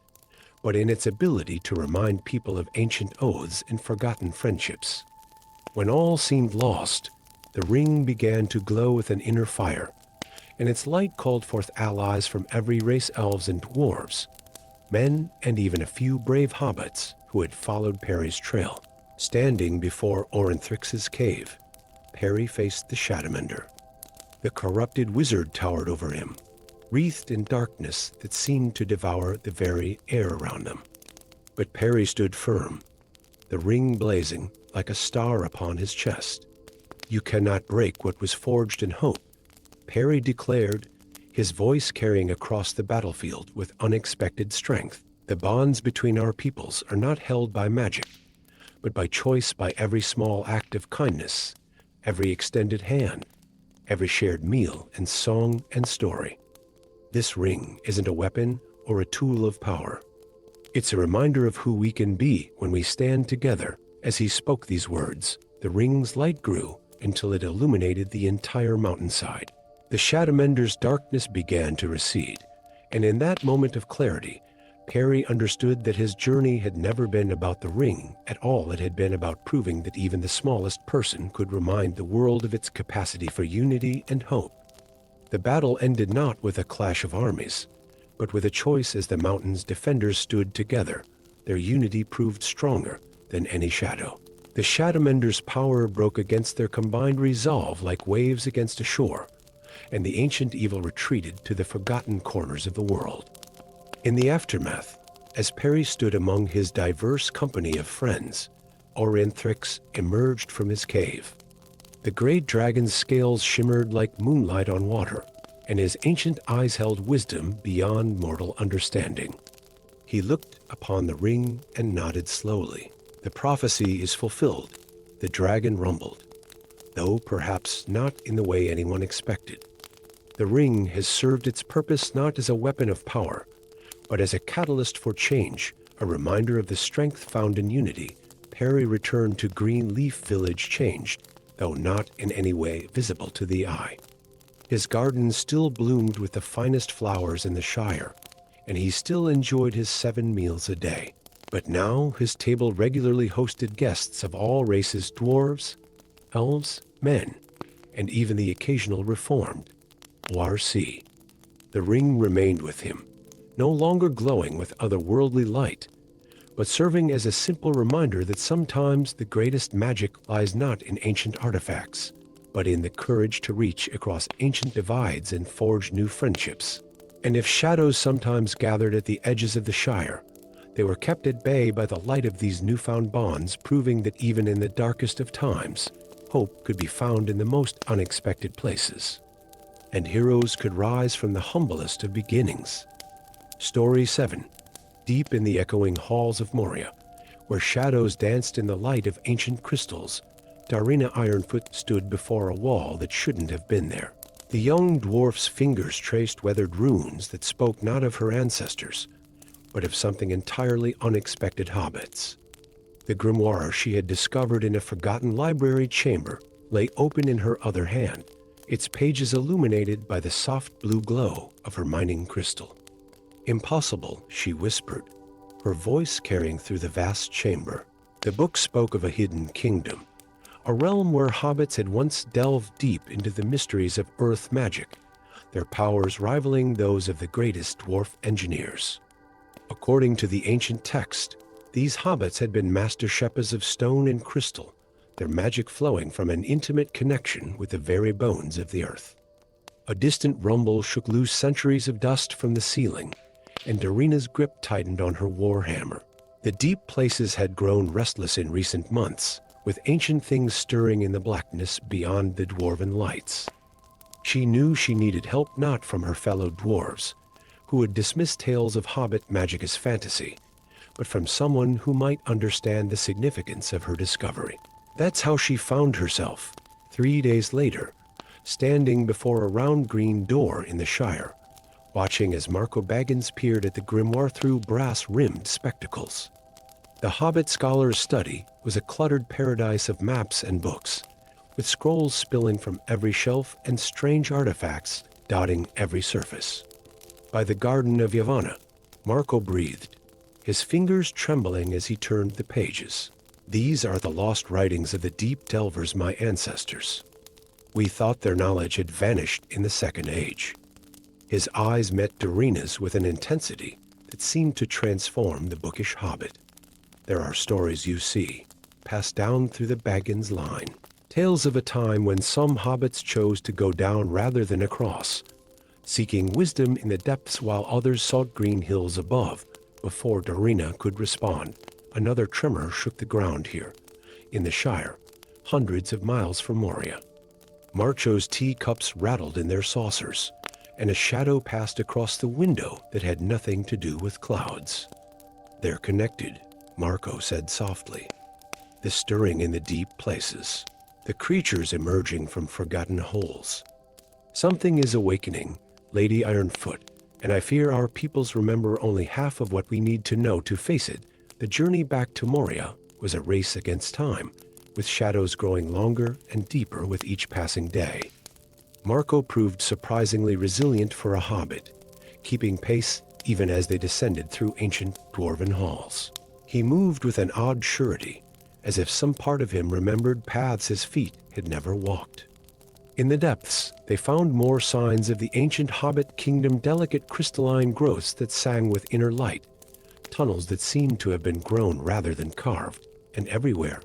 but in its ability to remind people of ancient oaths and forgotten friendships. When all seemed lost, the ring began to glow with an inner fire, and its light called forth allies from every race, elves and dwarves, men and even a few brave hobbits who had followed Perry's trail. Standing before Orenthrix's cave, Perry faced the Shadowmender. The corrupted wizard towered over him, wreathed in darkness that seemed to devour the very air around them. But Perry stood firm, the ring blazing like a star upon his chest. "You cannot break what was forged in hope," Perry declared, his voice carrying across the battlefield with unexpected strength. "The bonds between our peoples are not held by magic, but by choice, by every small act of kindness, every extended hand, every shared meal and song and story. This ring isn't a weapon or a tool of power. It's a reminder of who we can be when we stand together." As he spoke these words, the ring's light grew until it illuminated the entire mountainside. The Shadowmender's darkness began to recede, and in that moment of clarity, Perry understood that his journey had never been about the ring at all. It had been about proving that even the smallest person could remind the world of its capacity for unity and hope. The battle ended not with a clash of armies, but with a choice. As the mountain's defenders stood together, their unity proved stronger than any shadow. The Shadowmender's power broke against their combined resolve like waves against a shore, and the ancient evil retreated to the forgotten corners of the world. In the aftermath, as Perry stood among his diverse company of friends, Orinthrix emerged from his cave. The great dragon's scales shimmered like moonlight on water, and his ancient eyes held wisdom beyond mortal understanding. He looked upon the ring and nodded slowly. "The prophecy is fulfilled," the dragon rumbled, though perhaps not in the way anyone expected. "The ring has served its purpose not as a weapon of power, but as a catalyst for change, a reminder of the strength found in unity." Perry returned to Greenleaf Village changed, though not in any way visible to the eye. His garden still bloomed with the finest flowers in the Shire, and he still enjoyed his 7 meals a day. But now his table regularly hosted guests of all races: dwarves, elves, men, and even the occasional reformed. ORC. The ring remained with him, no longer glowing with otherworldly light, but serving as a simple reminder that sometimes the greatest magic lies not in ancient artifacts, but in the courage to reach across ancient divides and forge new friendships. And if shadows sometimes gathered at the edges of the Shire, they were kept at bay by the light of these newfound bonds, proving that even in the darkest of times, hope could be found in the most unexpected places, and heroes could rise from the humblest of beginnings. Story 7. Deep in the echoing halls of Moria, where shadows danced in the light of ancient crystals, Darina Ironfoot stood before a wall that shouldn't have been there. The young dwarf's fingers traced weathered runes that spoke not of her ancestors, but of something entirely unexpected: hobbits. The grimoire she had discovered in a forgotten library chamber lay open in her other hand, its pages illuminated by the soft blue glow of her mining crystal. "Impossible," she whispered, her voice carrying through the vast chamber. The book spoke of a hidden kingdom, a realm where hobbits had once delved deep into the mysteries of earth magic, their powers rivaling those of the greatest dwarf engineers. According to the ancient text, these hobbits had been master shepherds of stone and crystal, their magic flowing from an intimate connection with the very bones of the earth. A distant rumble shook loose centuries of dust from the ceiling, and Darina's grip tightened on her warhammer. The deep places had grown restless in recent months, with ancient things stirring in the blackness beyond the dwarven lights. She knew she needed help, not from her fellow dwarves, who would dismiss tales of hobbit magic as fantasy, but from someone who might understand the significance of her discovery. That's how she found herself, 3 days later, standing before a round green door in the Shire, watching as Marco Baggins peered at the grimoire through brass-rimmed spectacles. The Hobbit scholar's study was a cluttered paradise of maps and books, with scrolls spilling from every shelf and strange artifacts dotting every surface. By the Garden of Yavanna, Marco breathed, his fingers trembling as he turned the pages. "These are the lost writings of the deep delvers, my ancestors. We thought their knowledge had vanished in the Second Age." His eyes met Darina's with an intensity that seemed to transform the bookish hobbit. "There are stories, you see, passed down through the Baggins line. Tales of a time when some hobbits chose to go down rather than across, seeking wisdom in the depths while others sought green hills above." Before Darina could respond, another tremor shook the ground here, in the Shire, hundreds of miles from Moria. Marcho's teacups rattled in their saucers, and a shadow passed across the window that had nothing to do with clouds. "They're connected," Marco said softly. "The stirring in the deep places, the creatures emerging from forgotten holes. Something is awakening, Lady Ironfoot, and I fear our peoples remember only half of what we need to know to face it. The journey back to Moria was a race against time, with shadows growing longer and deeper with each passing day." Marco proved surprisingly resilient for a hobbit, keeping pace even as they descended through ancient dwarven halls. He moved with an odd surety, as if some part of him remembered paths his feet had never walked. In the depths, they found more signs of the ancient hobbit kingdom, delicate crystalline growths that sang with inner light, tunnels that seemed to have been grown rather than carved, and everywhere,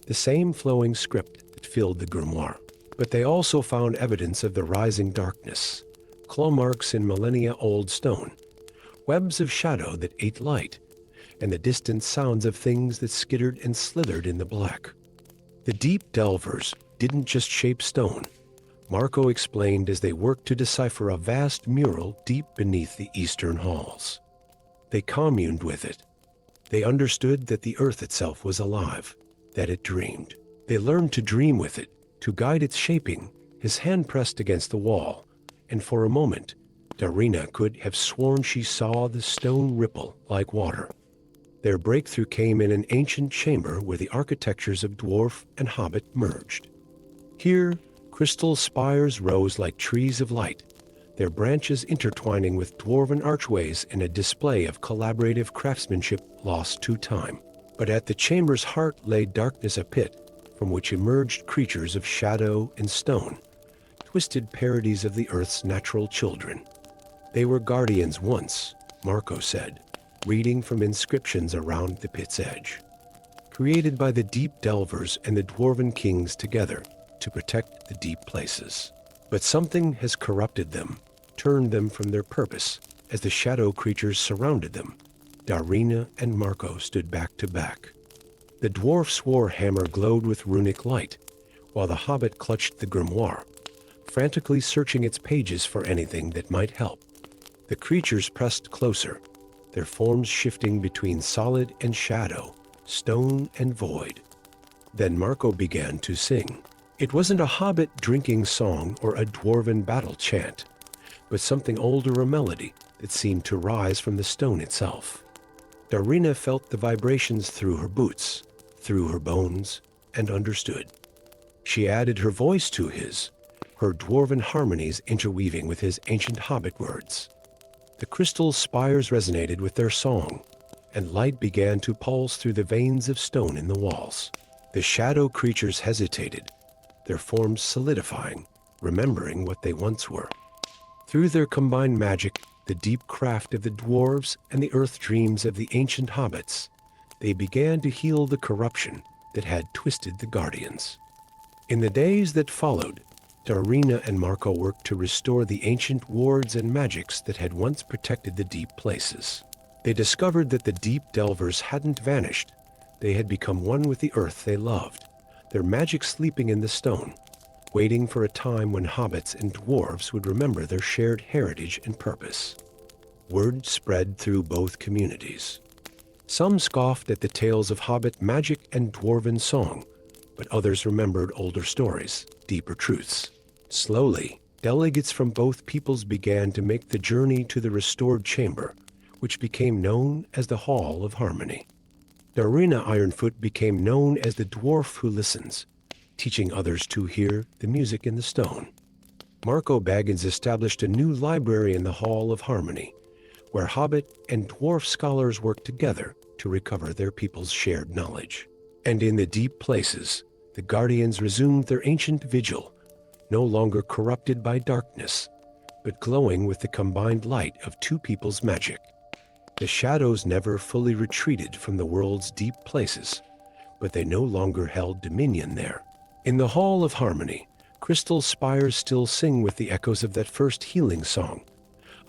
the same flowing script that filled the grimoire. But they also found evidence of the rising darkness, claw marks in millennia-old stone, webs of shadow that ate light, and the distant sounds of things that skittered and slithered in the black. The deep delvers didn't just shape stone, Marco explained as they worked to decipher a vast mural deep beneath the eastern halls. They communed with it. They understood that the earth itself was alive, that it dreamed. They learned to dream with it, to guide its shaping, his hand pressed against the wall, and for a moment, Darina could have sworn she saw the stone ripple like water. Their breakthrough came in an ancient chamber where the architectures of dwarf and hobbit merged. Here, crystal spires rose like trees of light, their branches intertwining with dwarven archways in a display of collaborative craftsmanship lost to time. But at the chamber's heart lay darkness, a pit from which emerged creatures of shadow and stone, twisted parodies of the earth's natural children. They were guardians once, Marco said, reading from inscriptions around the pit's edge. Created by the deep delvers and the dwarven kings together to protect the deep places. But something has corrupted them, turned them from their purpose as the shadow creatures surrounded them. Darina and Marco stood back to back. The dwarf's war hammer glowed with runic light, while the hobbit clutched the grimoire, frantically searching its pages for anything that might help. The creatures pressed closer, their forms shifting between solid and shadow, stone and void. Then Marco began to sing. It wasn't a hobbit drinking song or a dwarven battle chant, but something older, a melody that seemed to rise from the stone itself. Darina felt the vibrations through her boots, through her bones, and understood. She added her voice to his, her dwarven harmonies interweaving with his ancient hobbit words. The crystal spires resonated with their song, and light began to pulse through the veins of stone in the walls. The shadow creatures hesitated, their forms solidifying, remembering what they once were. Through their combined magic, the deep craft of the dwarves and the earth dreams of the ancient hobbits, they began to heal the corruption that had twisted the guardians. In the days that followed, Darina and Marco worked to restore the ancient wards and magics that had once protected the deep places. They discovered that the deep delvers hadn't vanished. They had become one with the earth they loved, their magic sleeping in the stone, waiting for a time when hobbits and dwarves would remember their shared heritage and purpose. Word spread through both communities. Some scoffed at the tales of hobbit magic and dwarven song, but others remembered older stories, deeper truths. Slowly, delegates from both peoples began to make the journey to the restored chamber, which became known as the Hall of Harmony. Darina Ironfoot became known as the dwarf who listens, teaching others to hear the music in the stone. Marco Baggins established a new library in the Hall of Harmony, where hobbit and dwarf scholars worked together to recover their people's shared knowledge. And in the deep places, the guardians resumed their ancient vigil, no longer corrupted by darkness, but glowing with the combined light of two people's magic. The shadows never fully retreated from the world's deep places, but they no longer held dominion there. In the Hall of Harmony, crystal spires still sing with the echoes of that first healing song,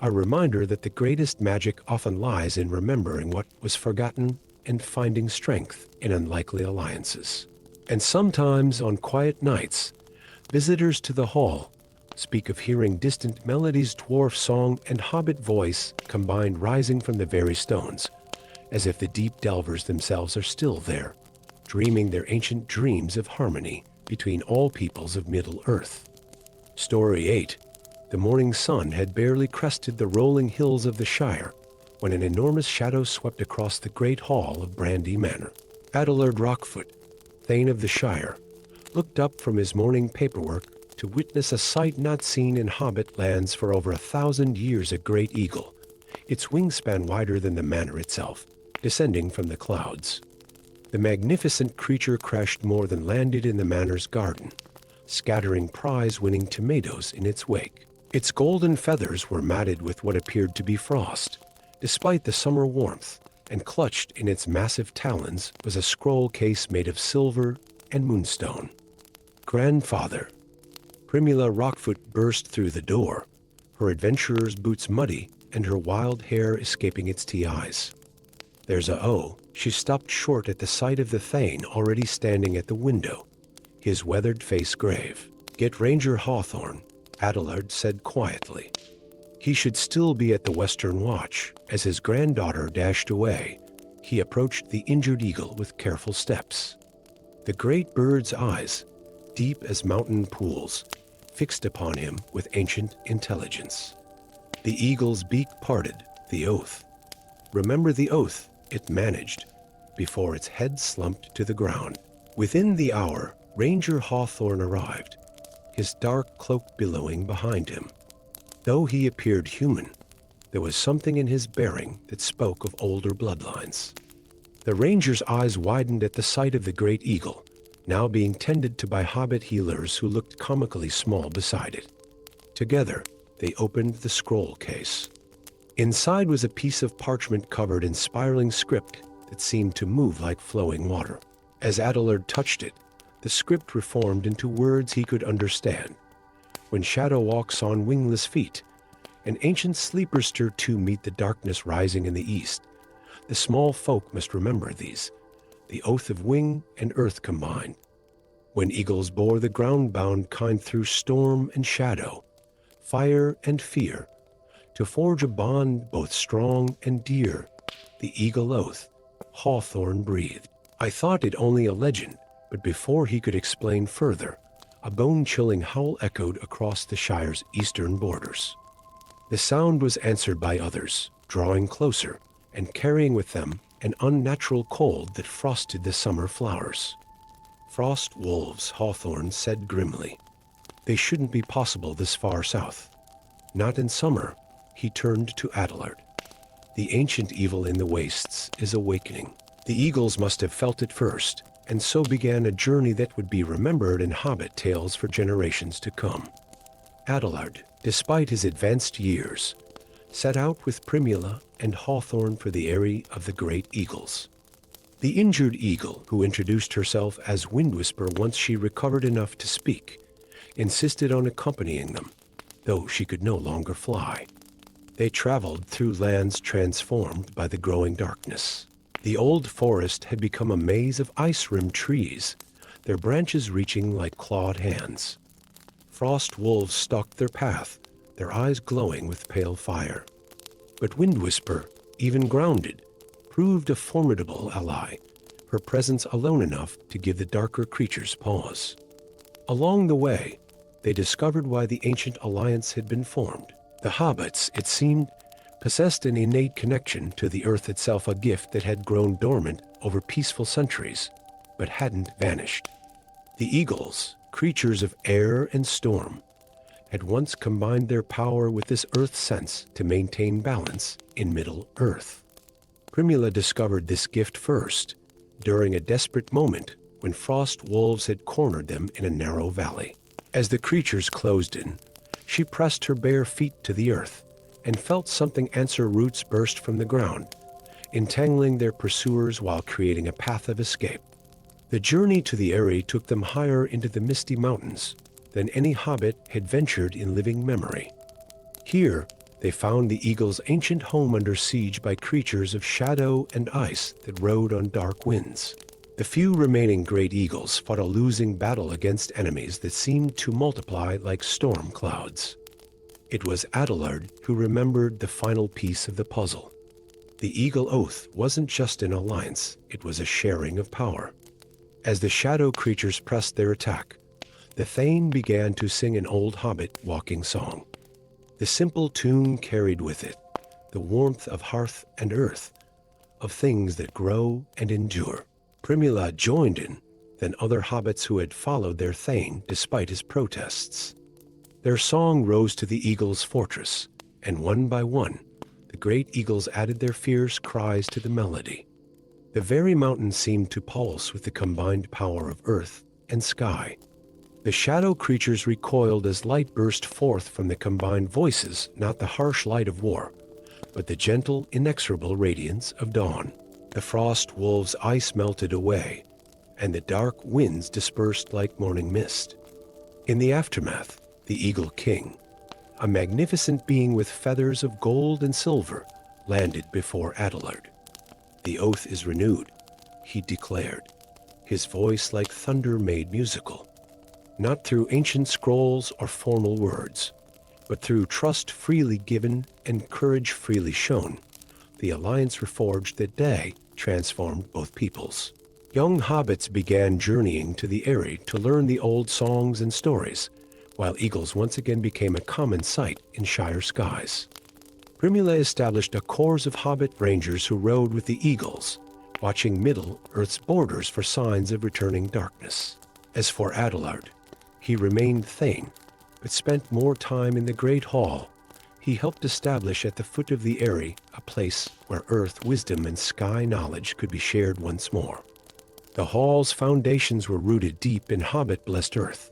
a reminder that the greatest magic often lies in remembering what was forgotten and finding strength in unlikely alliances. And sometimes, on quiet nights, visitors to the hall speak of hearing distant melodies, dwarf song, and hobbit voice combined rising from the very stones, as if the deep delvers themselves are still there, dreaming their ancient dreams of harmony between all peoples of Middle-earth. Story 8. The morning sun had barely crested the rolling hills of the Shire when an enormous shadow swept across the great hall of Brandy Manor. Adelard Rockfoot, Thane of the Shire, looked up from his morning paperwork to witness a sight not seen in Hobbit lands for over 1,000 years. A great eagle, its wingspan wider than the manor itself, descending from the clouds. The magnificent creature crashed more than landed in the manor's garden, scattering prize-winning tomatoes in its wake. Its golden feathers were matted with what appeared to be frost, despite the summer warmth, and clutched in its massive talons was a scroll case made of silver and moonstone. Grandfather. Primula Rockfoot burst through the door, her adventurer's boots muddy and her wild hair escaping its eyes. There's a oh. She stopped short at the sight of the Thane already standing at the window, his weathered face grave. Get Ranger Hawthorne, Adelard said quietly. He should still be at the Western Watch. As his granddaughter dashed away, he approached the injured eagle with careful steps. The great bird's eyes, deep as mountain pools, fixed upon him with ancient intelligence. The eagle's beak parted, the oath. Remember the oath, it managed, before its head slumped to the ground. Within the hour, Ranger Hawthorne arrived, his dark cloak billowing behind him. Though he appeared human, there was something in his bearing that spoke of older bloodlines. The ranger's eyes widened at the sight of the great eagle, now being tended to by hobbit healers who looked comically small beside it. Together, they opened the scroll case. Inside was a piece of parchment covered in spiraling script that seemed to move like flowing water. As Adelard touched it, the script reformed into words he could understand. When shadow walks on wingless feet, and ancient sleepers stir to meet the darkness rising in the east, the small folk must remember these, the oath of wing and earth combined. When eagles bore the ground-bound kind through storm and shadow, fire and fear, to forge a bond both strong and dear, the eagle oath, Hawthorne breathed. I thought it only a legend, but before he could explain further, a bone-chilling howl echoed across the Shire's eastern borders. The sound was answered by others, drawing closer and carrying with them an unnatural cold that frosted the summer flowers. Frost wolves, Hawthorne said grimly. They shouldn't be possible this far south. Not in summer, he turned to Adelard. The ancient evil in the wastes is awakening. The eagles must have felt it first, and so began a journey that would be remembered in Hobbit tales for generations to come. Adelard, despite his advanced years, set out with Primula and Hawthorne for the eyrie of the great eagles. The injured eagle, who introduced herself as Windwhisper once she recovered enough to speak, insisted on accompanying them, though she could no longer fly. They traveled through lands transformed by the growing darkness. The old forest had become a maze of ice-rimmed trees, their branches reaching like clawed hands. Frost wolves stalked their path, their eyes glowing with pale fire. But Windwhisper, even grounded, proved a formidable ally, her presence alone enough to give the darker creatures pause. Along the way, they discovered why the ancient alliance had been formed. The hobbits, it seemed, possessed an innate connection to the earth itself, a gift that had grown dormant over peaceful centuries, but hadn't vanished. The eagles, creatures of air and storm, had once combined their power with this earth sense to maintain balance in Middle-earth. Primula discovered this gift first, during a desperate moment when frost wolves had cornered them in a narrow valley. As the creatures closed in, she pressed her bare feet to the earth and felt something answer. Roots burst from the ground, entangling their pursuers while creating a path of escape. The journey to the eyrie took them higher into the misty mountains than any hobbit had ventured in living memory. Here, They found the eagle's ancient home under siege by creatures of shadow and ice that rode on dark winds. The few remaining great eagles fought a losing battle against enemies that seemed to multiply like storm clouds. It was Adelard who remembered the final piece of the puzzle. The eagle oath wasn't just an alliance, it was a sharing of power. As the shadow creatures pressed their attack, the Thane began to sing an old hobbit walking song. The simple tune carried with it the warmth of hearth and earth, of things that grow and endure. Primula joined in, then other hobbits who had followed their Thane despite his protests. Their song rose to the eagle's fortress, and one by one, the great eagles added their fierce cries to the melody. The very mountain seemed to pulse with the combined power of earth and sky. The shadow creatures recoiled as light burst forth from the combined voices, not the harsh light of war, but the gentle, inexorable radiance of dawn. The frost wolves' ice melted away, and the dark winds dispersed like morning mist. In the aftermath, the Eagle King, a magnificent being with feathers of gold and silver, landed before Adelard. "The oath is renewed," he declared, his voice like thunder made musical. Not through ancient scrolls or formal words, but through trust freely given and courage freely shown, the alliance reforged that day transformed both peoples. Young hobbits began journeying to the Eyrie to learn the old songs and stories, while eagles once again became a common sight in Shire skies. Primula established a corps of hobbit rangers who rode with the eagles, watching Middle-earth's borders for signs of returning darkness. As for Adelard, he remained Thane, but spent more time in the Great Hall. He helped establish at the foot of the Eyrie a place where earth, wisdom, and sky knowledge could be shared once more. The hall's foundations were rooted deep in hobbit-blessed earth,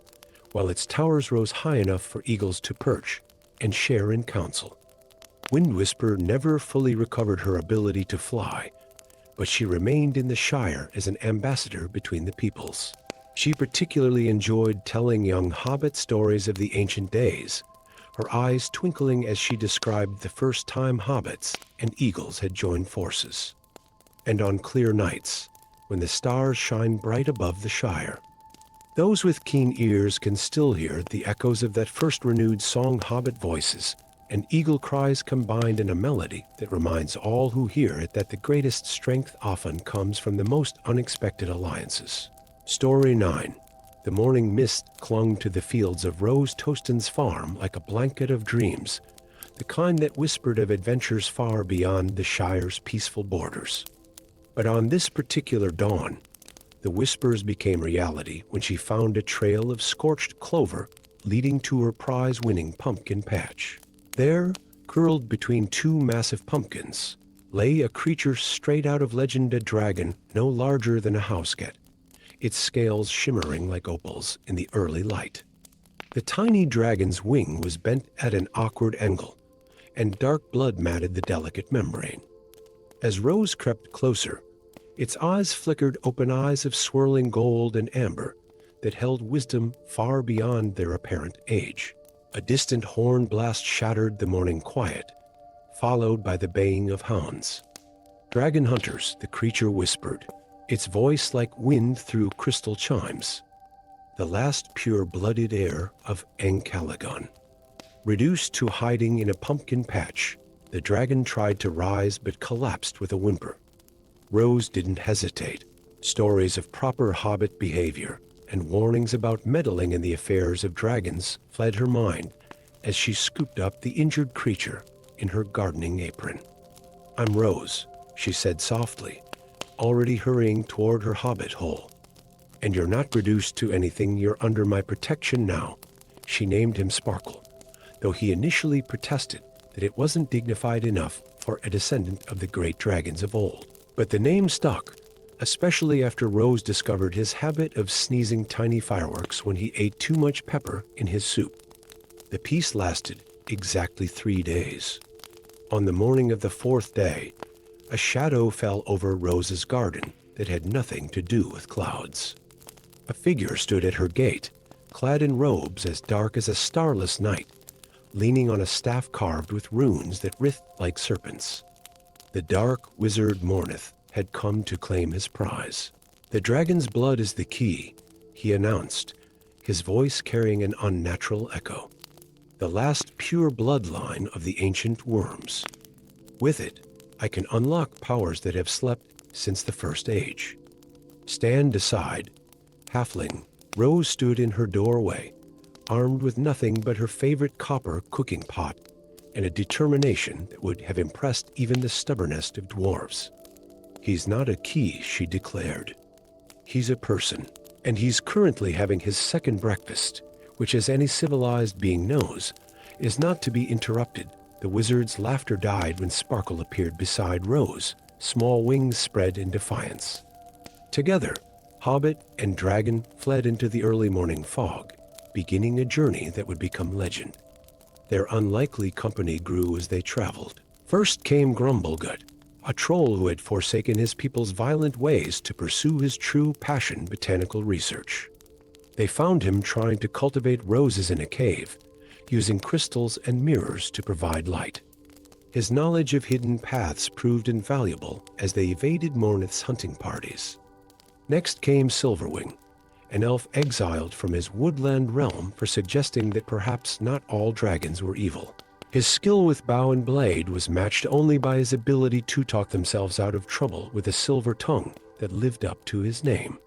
while its towers rose high enough for eagles to perch and share in council. Windwhisper never fully recovered her ability to fly, but she remained in the Shire as an ambassador between the peoples. She particularly enjoyed telling young hobbit stories of the ancient days, her eyes twinkling as she described the first time hobbits and eagles had joined forces. And on clear nights, when the stars shine bright above the Shire, those with keen ears can still hear the echoes of that first renewed song, hobbit voices and eagle cries combined in a melody that reminds all who hear it that the greatest strength often comes from the most unexpected alliances. Story 9. The morning mist clung to the fields of Rose Toston's farm like a blanket of dreams, the kind that whispered of adventures far beyond the Shire's peaceful borders. But on this particular dawn, the whispers became reality when she found a trail of scorched clover leading to her prize-winning pumpkin patch. There, curled between two massive pumpkins, lay a creature straight out of legend, a dragon no larger than a housecat, its scales shimmering like opals in the early light. The tiny dragon's wing was bent at an awkward angle, and dark blood matted the delicate membrane. As Rose crept closer, its eyes flickered open eyes of swirling gold and amber that held wisdom far beyond their apparent age. A distant horn blast shattered the morning quiet, followed by the baying of hounds. "Dragon hunters," the creature whispered, its voice like wind through crystal chimes. "The last pure-blooded heir of Encalagon." Reduced to hiding in a pumpkin patch, the dragon tried to rise but collapsed with a whimper. Rose didn't hesitate. Stories of proper hobbit behavior and warnings about meddling in the affairs of dragons fled her mind as she scooped up the injured creature in her gardening apron. "I'm Rose," she said softly, already hurrying toward her hobbit hole. "And you're not reduced to anything, you're under my protection now." She named him Sparkle, though he initially protested that it wasn't dignified enough for a descendant of the great dragons of old. But the name stuck, especially after Rose discovered his habit of sneezing tiny fireworks when he ate too much pepper in his soup. The peace lasted exactly 3 days. On the morning of the 4th day, a shadow fell over Rose's garden that had nothing to do with clouds. A figure stood at her gate, clad in robes as dark as a starless night, leaning on a staff carved with runes that writhed like serpents. The dark wizard Mornith had come to claim his prize. "The dragon's blood is the key," he announced, his voice carrying an unnatural echo. "The last pure bloodline of the ancient worms. With it, I can unlock powers that have slept since the First Age." "Stand aside, halfling." Rose stood in her doorway, armed with nothing but her favorite copper cooking pot and a determination that would have impressed even the stubbornest of dwarves. "He's not a key," she declared. "He's a person, and he's currently having his second breakfast, which, as any civilized being knows, is not to be interrupted." The wizard's laughter died when Sparkle appeared beside Rose, small wings spread in defiance. Together, Hobbit and dragon fled into the early morning fog, beginning a journey that would become legend. Their unlikely company grew as they traveled. First came Grumblegut, a troll who had forsaken his people's violent ways to pursue his true passion, botanical research. They found him trying to cultivate roses in a cave, using crystals and mirrors to provide light. His knowledge of hidden paths proved invaluable as they evaded Mornith's hunting parties. Next came Silverwing, an elf exiled from his woodland realm for suggesting that perhaps not all dragons were evil. His skill with bow and blade was matched only by his ability to talk themselves out of trouble with a silver tongue that lived up to his name.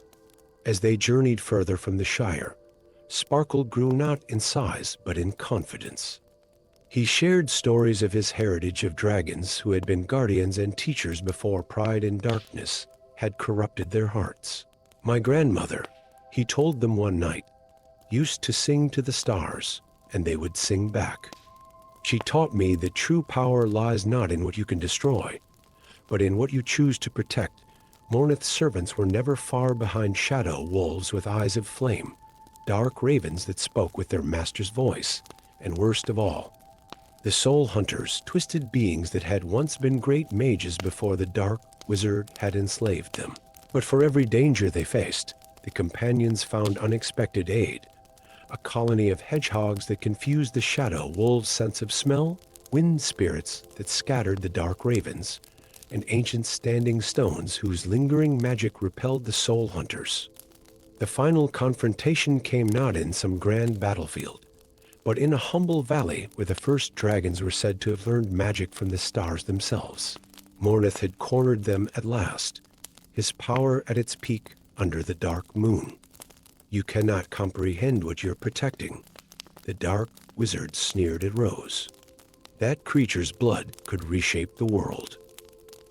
As they journeyed further from the Shire, Sparkle grew not in size but in confidence. He shared stories of his heritage of dragons who had been guardians and teachers before pride and darkness had corrupted their hearts. "My grandmother," he told them one night, "used to sing to the stars, and they would sing back. She taught me that true power lies not in what you can destroy, but in what you choose to protect." Mornith's servants were never far behind shadow wolves with eyes of flame, dark ravens that spoke with their master's voice, and worst of all, the soul hunters, twisted beings that had once been great mages before the dark wizard had enslaved them. But for every danger they faced, the companions found unexpected aid. A colony of hedgehogs that confused the shadow wolves' sense of smell, wind spirits that scattered the dark ravens, and ancient standing stones whose lingering magic repelled the soul hunters. The final confrontation came not in some grand battlefield, but in a humble valley where the first dragons were said to have learned magic from the stars themselves. Mornith had cornered them at last, his power at its peak under the dark moon. "You cannot comprehend what you're protecting," the dark wizard sneered at Rose. "That creature's blood could reshape the world."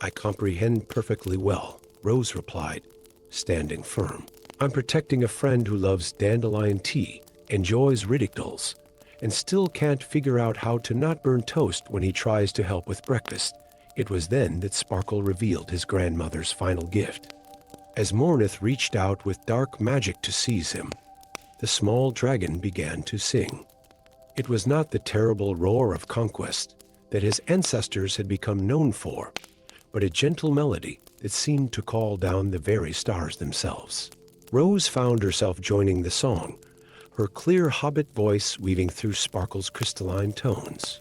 "I comprehend perfectly well," Rose replied, standing firm. "I'm protecting a friend who loves dandelion tea, enjoys ridicles, and still can't figure out how to not burn toast when he tries to help with breakfast." It was then that Sparkle revealed his grandmother's final gift. As Mornith reached out with dark magic to seize him, the small dragon began to sing. It was not the terrible roar of conquest that his ancestors had become known for, but a gentle melody that seemed to call down the very stars themselves. Rose found herself joining the song, her clear hobbit voice weaving through Sparkle's crystalline tones.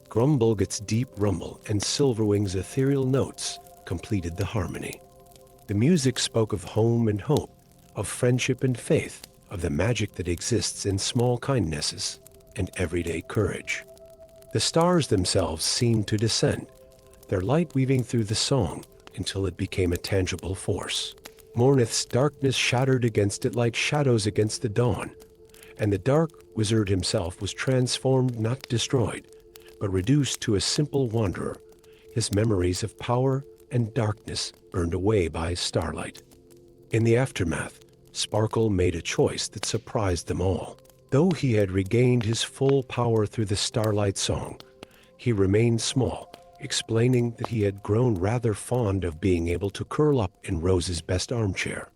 Grumblegut's deep rumble and Silverwing's ethereal notes completed the harmony. The music spoke of home and hope, of friendship and faith, of the magic that exists in small kindnesses and everyday courage. The stars themselves seemed to descend, their light weaving through the song until it became a tangible force. Mornith's darkness shattered against it like shadows against the dawn, and the dark wizard himself was transformed, not destroyed, but reduced to a simple wanderer, his memories of power and darkness burned away by starlight. In the aftermath, Sparkle made a choice that surprised them all. Though he had regained his full power through the starlight song, he remained small, explaining that he had grown rather fond of being able to curl up in Rose's best armchair.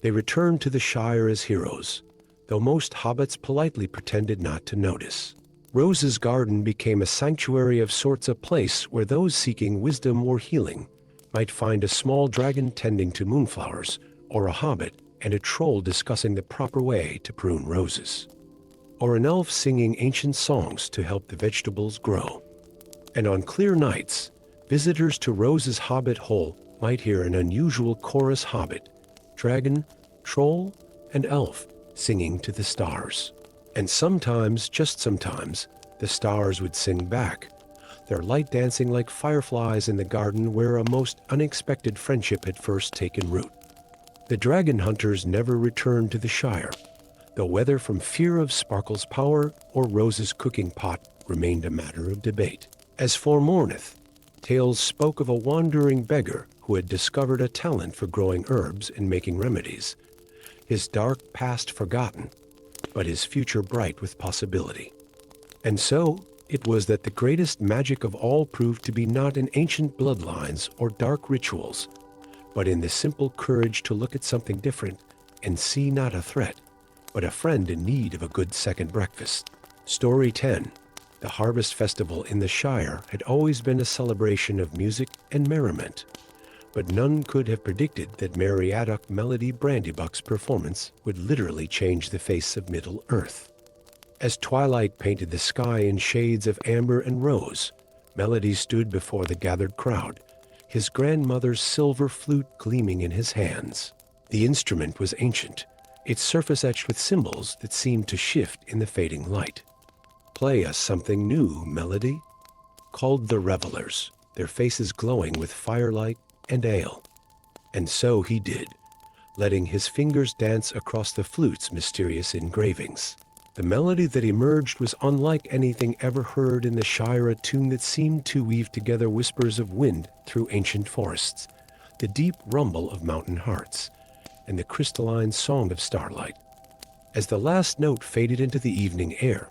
They returned to the Shire as heroes, though most hobbits politely pretended not to notice. Rose's garden became a sanctuary of sorts, a place where those seeking wisdom or healing might find a small dragon tending to moonflowers, or a hobbit and a troll discussing the proper way to prune roses. or an elf singing ancient songs to help the vegetables grow. And on clear nights, visitors to Rose's Hobbit hole might hear an unusual chorus hobbit, dragon, troll, and elf singing to the stars. And sometimes, just sometimes, the stars would sing back, their light dancing like fireflies in the garden where a most unexpected friendship had first taken root. The dragon hunters never returned to the Shire, though whether from fear of Sparkle's power or Rose's cooking pot remained a matter of debate. As for Mornith, tales spoke of a wandering beggar who had discovered a talent for growing herbs and making remedies, his dark past forgotten, but his future bright with possibility. And so, it was that the greatest magic of all proved to be not in ancient bloodlines or dark rituals, but in the simple courage to look at something different and see not a threat, but a friend in need of a good second breakfast. Story 10. The Harvest Festival in the Shire had always been a celebration of music and merriment, but none could have predicted that Mary Addock Melody Brandybuck's performance would literally change the face of Middle-earth. As twilight painted the sky in shades of amber and rose, Melody stood before the gathered crowd, his grandmother's silver flute gleaming in his hands. The instrument was ancient, its surface etched with symbols that seemed to shift in the fading light. "Play us something new, Melody," called the revelers, their faces glowing with firelight and ale. And so he did, letting his fingers dance across the flute's mysterious engravings. The melody that emerged was unlike anything ever heard in the Shire, a tune that seemed to weave together whispers of wind through ancient forests, the deep rumble of mountain hearts, and the crystalline song of starlight. As the last note faded into the evening air,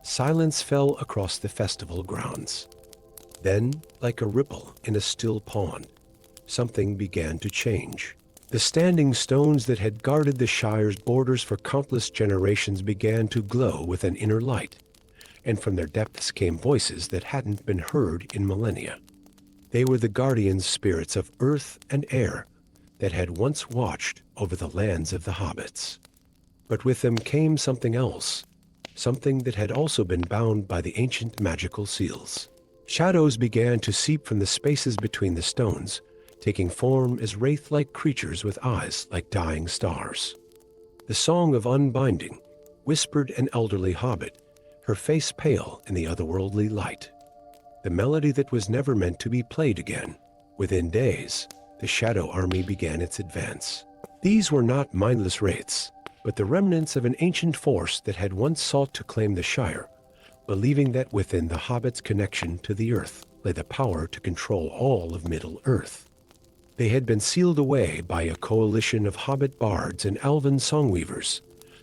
silence fell across the festival grounds. Then, like a ripple in a still pond, something began to change. The standing stones that had guarded the Shire's borders for countless generations began to glow with an inner light, and from their depths came voices that hadn't been heard in millennia. They were the guardian spirits of earth and air that had once watched over the lands of the hobbits. But with them came something else, something that had also been bound by the ancient magical seals. Shadows began to seep from the spaces between the stones, taking form as wraith-like creatures with eyes like dying stars. The song of unbinding whispered an elderly hobbit, her face pale in the otherworldly light. The melody that was never meant to be played again. Within days, the Shadow Army began its advance. These were not mindless wraiths, but the remnants of an ancient force that had once sought to claim the Shire, believing that within the hobbits' connection to the earth lay the power to control all of Middle-earth. They had been sealed away by a coalition of hobbit bards and elven songweavers,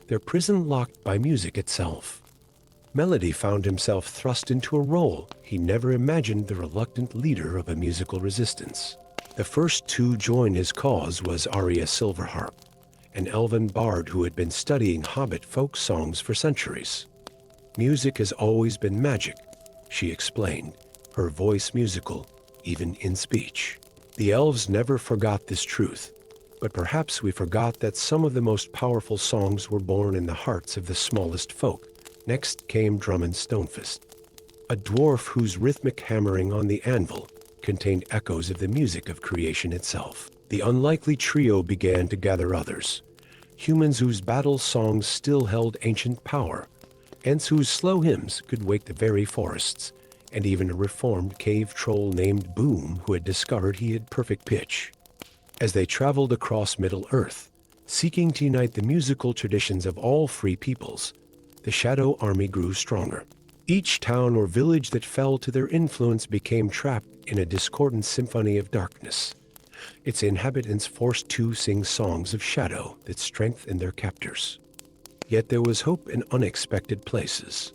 their prison locked by music itself. Melody found himself thrust into a role he never imagined, the reluctant leader of a musical resistance. The first to join his cause was Arya Silverharp, an elven bard who had been studying hobbit folk songs for centuries. "Music has always been magic," she explained, her voice musical, even in speech. The elves never forgot this truth, but perhaps we forgot that some of the most powerful songs were born in the hearts of the smallest folk. Next came Drummond Stonefist, a dwarf whose rhythmic hammering on the anvil contained echoes of the music of creation itself. The unlikely trio began to gather others, humans whose battle songs still held ancient power, ents whose slow hymns could wake the very forests, and even a reformed cave troll named Boom who had discovered he had perfect pitch. As they traveled across Middle-earth, seeking to unite the musical traditions of all free peoples, the Shadow Army grew stronger. Each town or village that fell to their influence became trapped in a discordant symphony of darkness, its inhabitants forced to sing songs of shadow that strengthened their captors. Yet there was hope in unexpected places.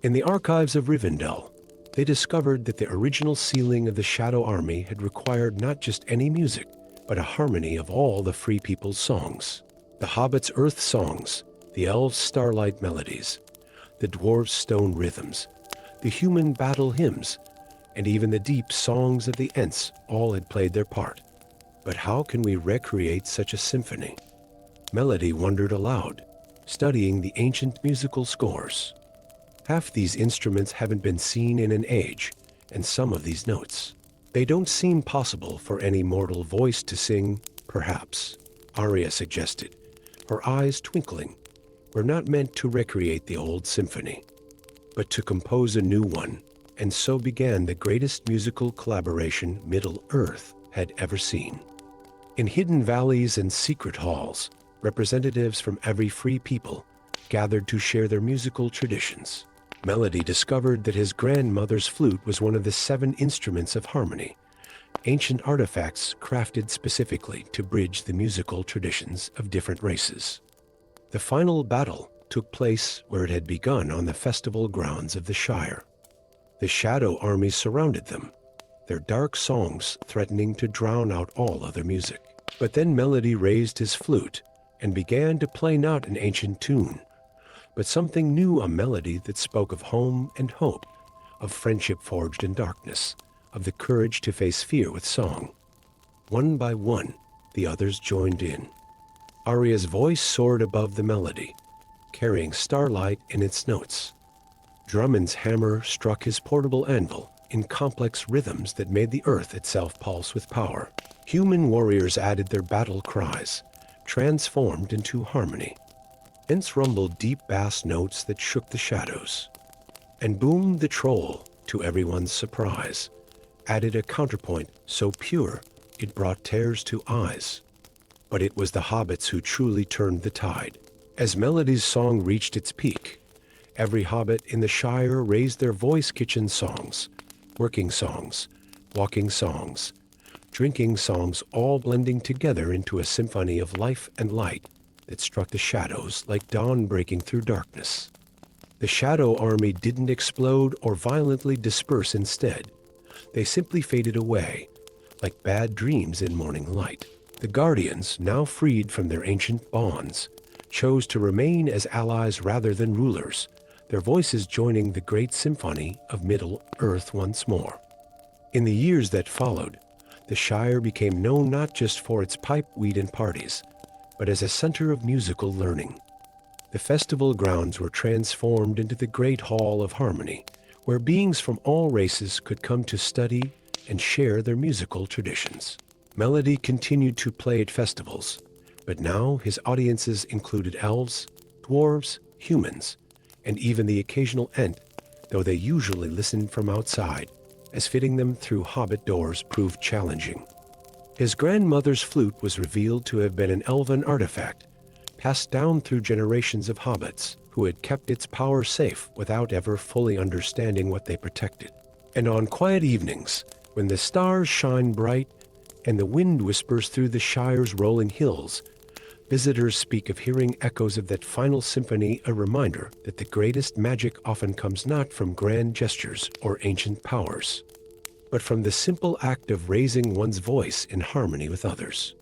In the archives of Rivendell, they discovered that the original sealing of the Shadow Army had required not just any music, but a harmony of all the free people's songs. The hobbits' earth songs, the elves' starlight melodies, the dwarves' stone rhythms, the human battle hymns, and even the deep songs of the ents all had played their part. But how can we recreate such a symphony? Melody wondered aloud, studying the ancient musical scores. Half these instruments haven't been seen in an age, and some of these notes, they don't seem possible for any mortal voice to sing, perhaps, Arya suggested, her eyes twinkling. Were not meant to recreate the old symphony, but to compose a new one, and so began the greatest musical collaboration Middle-earth had ever seen. In hidden valleys and secret halls, representatives from every free people gathered to share their musical traditions. Melody discovered that his grandmother's flute was one of the 7 instruments of harmony, ancient artifacts crafted specifically to bridge the musical traditions of different races. The final battle took place where it had begun on the festival grounds of the Shire. The shadow armies surrounded them, their dark songs threatening to drown out all other music. But then Melody raised his flute and began to play not an ancient tune, but something new, a melody that spoke of home and hope, of friendship forged in darkness, of the courage to face fear with song. One by one, the others joined in. Arya's voice soared above the melody, carrying starlight in its notes. Drummond's hammer struck his portable anvil in complex rhythms that made the earth itself pulse with power. Human warriors added their battle cries, transformed into harmony. Thence rumbled deep bass notes that shook the shadows. And Boom the troll, to everyone's surprise, added a counterpoint so pure it brought tears to eyes. But it was the hobbits who truly turned the tide. As Melody's song reached its peak, every hobbit in the Shire raised their voice kitchen songs, working songs, walking songs, drinking songs, all blending together into a symphony of life and light that struck the shadows like dawn breaking through darkness. The shadow army didn't explode or violently disperse instead. They simply faded away, like bad dreams in morning light. The Guardians, now freed from their ancient bonds, chose to remain as allies rather than rulers, their voices joining the great symphony of Middle-earth once more. In the years that followed, the Shire became known not just for its pipeweed and parties, but as a center of musical learning. The festival grounds were transformed into the Great Hall of Harmony, where beings from all races could come to study and share their musical traditions. Melody continued to play at festivals, but now his audiences included elves, dwarves, humans, and even the occasional Ent, though they usually listened from outside, as fitting them through hobbit doors proved challenging. His grandmother's flute was revealed to have been an elven artifact, passed down through generations of hobbits who had kept its power safe without ever fully understanding what they protected. And on quiet evenings, when the stars shine bright and the wind whispers through the Shire's rolling hills, visitors speak of hearing echoes of that final symphony, a reminder that the greatest magic often comes not from grand gestures or ancient powers, but from the simple act of raising one's voice in harmony with others.